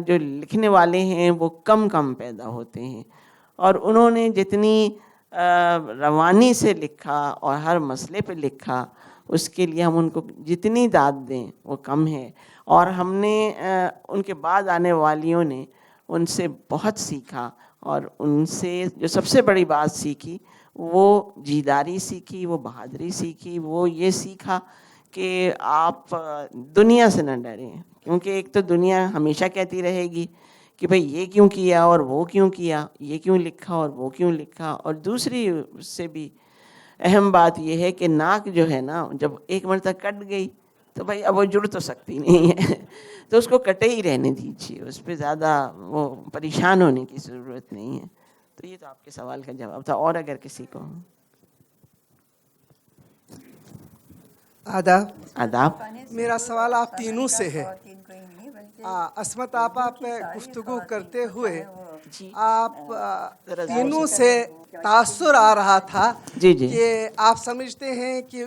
جو لکھنے والے ہیں وہ کم پیدا ہوتے ہیں. اور انہوں نے جتنی روانی سے لکھا اور ہر مسئلے پہ لکھا، اس کے لیے ہم ان کو جتنی داد دیں وہ کم ہے. اور ہم نے ان کے بعد آنے والیوں نے ان سے بہت سیکھا، اور ان سے جو سب سے بڑی بات سیکھی وہ جیداری سیکھی، وہ بہادری سیکھی، وہ یہ سیکھا کہ آپ دنیا سے نہ ڈریں. کیونکہ ایک تو دنیا ہمیشہ کہتی رہے گی کہ بھئی یہ کیوں کیا اور وہ کیوں کیا، یہ کیوں لکھا اور وہ کیوں لکھا. اور دوسری اس سے بھی اہم بات یہ ہے کہ ناک جو ہے نا، جب ایک مرتبہ کٹ گئی تو بھائی اب وہ جڑ تو سکتی نہیں ہے تو اس کو کٹے ہی رہنے دیجیے, اس پہ زیادہ وہ پریشان ہونے کی ضرورت نہیں ہے. تو یہ تو آپ کے سوال کا جواب تھا. اور اگر کسی کو آداب. میرا سوال آپ تینوں سے ہے. عصمت آپا پہ گفتگو کرتے ہوئے آپ تینوں سے تاثر آ رہا تھا کہ آپ سمجھتے ہیں کہ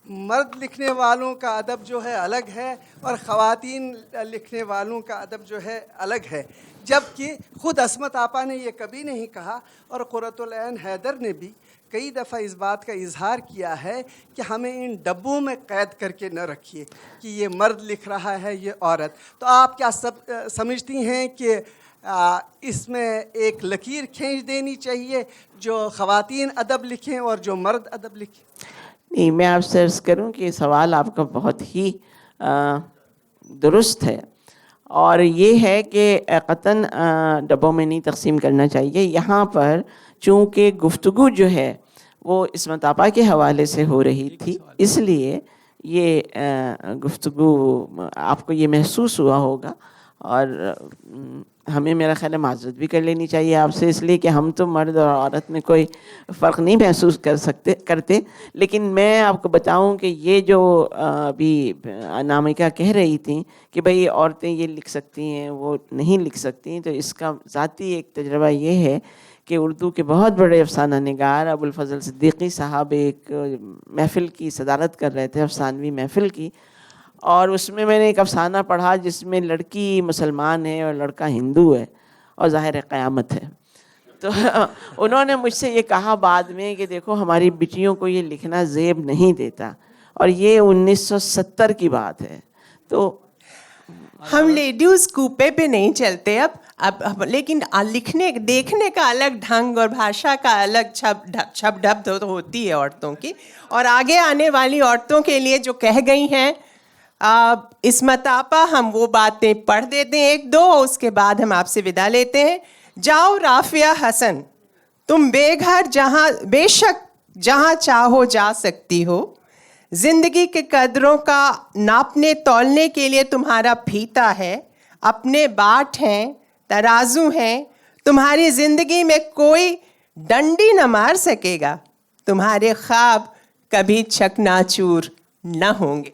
مرد لکھنے والوں کا ادب جو ہے الگ ہے اور خواتین لکھنے والوں کا ادب جو ہے الگ ہے, جبکہ خود عصمت آپا نے یہ کبھی نہیں کہا, اور قرۃ العین حیدر نے بھی کئی دفعہ اس بات کا اظہار کیا ہے کہ ہمیں ان ڈبوں میں قید کر کے نہ رکھیے کہ یہ مرد لکھ رہا ہے, یہ عورت. تو آپ کیا سمجھتی ہیں کہ اس میں ایک لکیر کھینچ دینی چاہیے, جو خواتین ادب لکھیں اور جو مرد ادب لکھیں؟ نہیں, میں آپ سے عرض کروں کہ سوال آپ کا بہت ہی درست ہے, اور یہ ہے کہ قطعاً ڈبوں میں نہیں تقسیم کرنا چاہیے. یہاں پر چونکہ گفتگو جو ہے وہ عصمت آپا کے حوالے سے ہو رہی تھی, اس لیے یہ گفتگو آپ کو یہ محسوس ہوا ہوگا, اور ہمیں میرا خیال ہے معذرت بھی کر لینی چاہیے آپ سے, اس لیے کہ ہم تو مرد اور عورت میں کوئی فرق نہیں محسوس کرتے. لیکن میں آپ کو بتاؤں کہ یہ جو ابھی انامکا کہہ رہی تھیں کہ بھئی عورتیں یہ لکھ سکتی ہیں وہ نہیں لکھ سکتی, تو اس کا ذاتی ایک تجربہ یہ ہے کہ اردو کے بہت بڑے افسانہ نگار ابو الفضل صدیقی صاحب ایک محفل کی صدارت کر رہے تھے, افسانوی محفل کی, اور اس میں نے ایک افسانہ پڑھا جس میں لڑکی مسلمان ہے اور لڑکا ہندو ہے, اور ظاہر قیامت ہے. تو انہوں نے مجھ سے یہ کہا بعد میں کہ دیکھو ہماری بیٹیوں کو یہ لکھنا زیب نہیں دیتا, اور یہ 1970 کی بات ہے. تو ہم لیڈیز کوپے پہ نہیں چلتے اب لیکن لکھنے دیکھنے کا الگ ڈھنگ اور بھاشا کا الگ چھپ ڈھپ ہوتی ہے عورتوں کی, اور آگے آنے والی عورتوں کے لیے جو کہہ گئی ہیں عصمت آپا, ہم وہ باتیں پڑھ دیتے ہیں ایک دو, اس کے بعد ہم آپ سے ودا لیتے ہیں. جاؤ رافیہ حسن, تم بے گھر جہاں بے شک جہاں چاہو جا سکتی ہو, زندگی کے قدروں کا ناپنے تولنے کے لیے تمہارا پھیتا ہے, اپنے باٹ ہیں ترازو ہیں, تمہاری زندگی میں کوئی ڈنڈی نہ مار سکے گا, تمہارے خواب کبھی چکناچور نہ ہوں گے.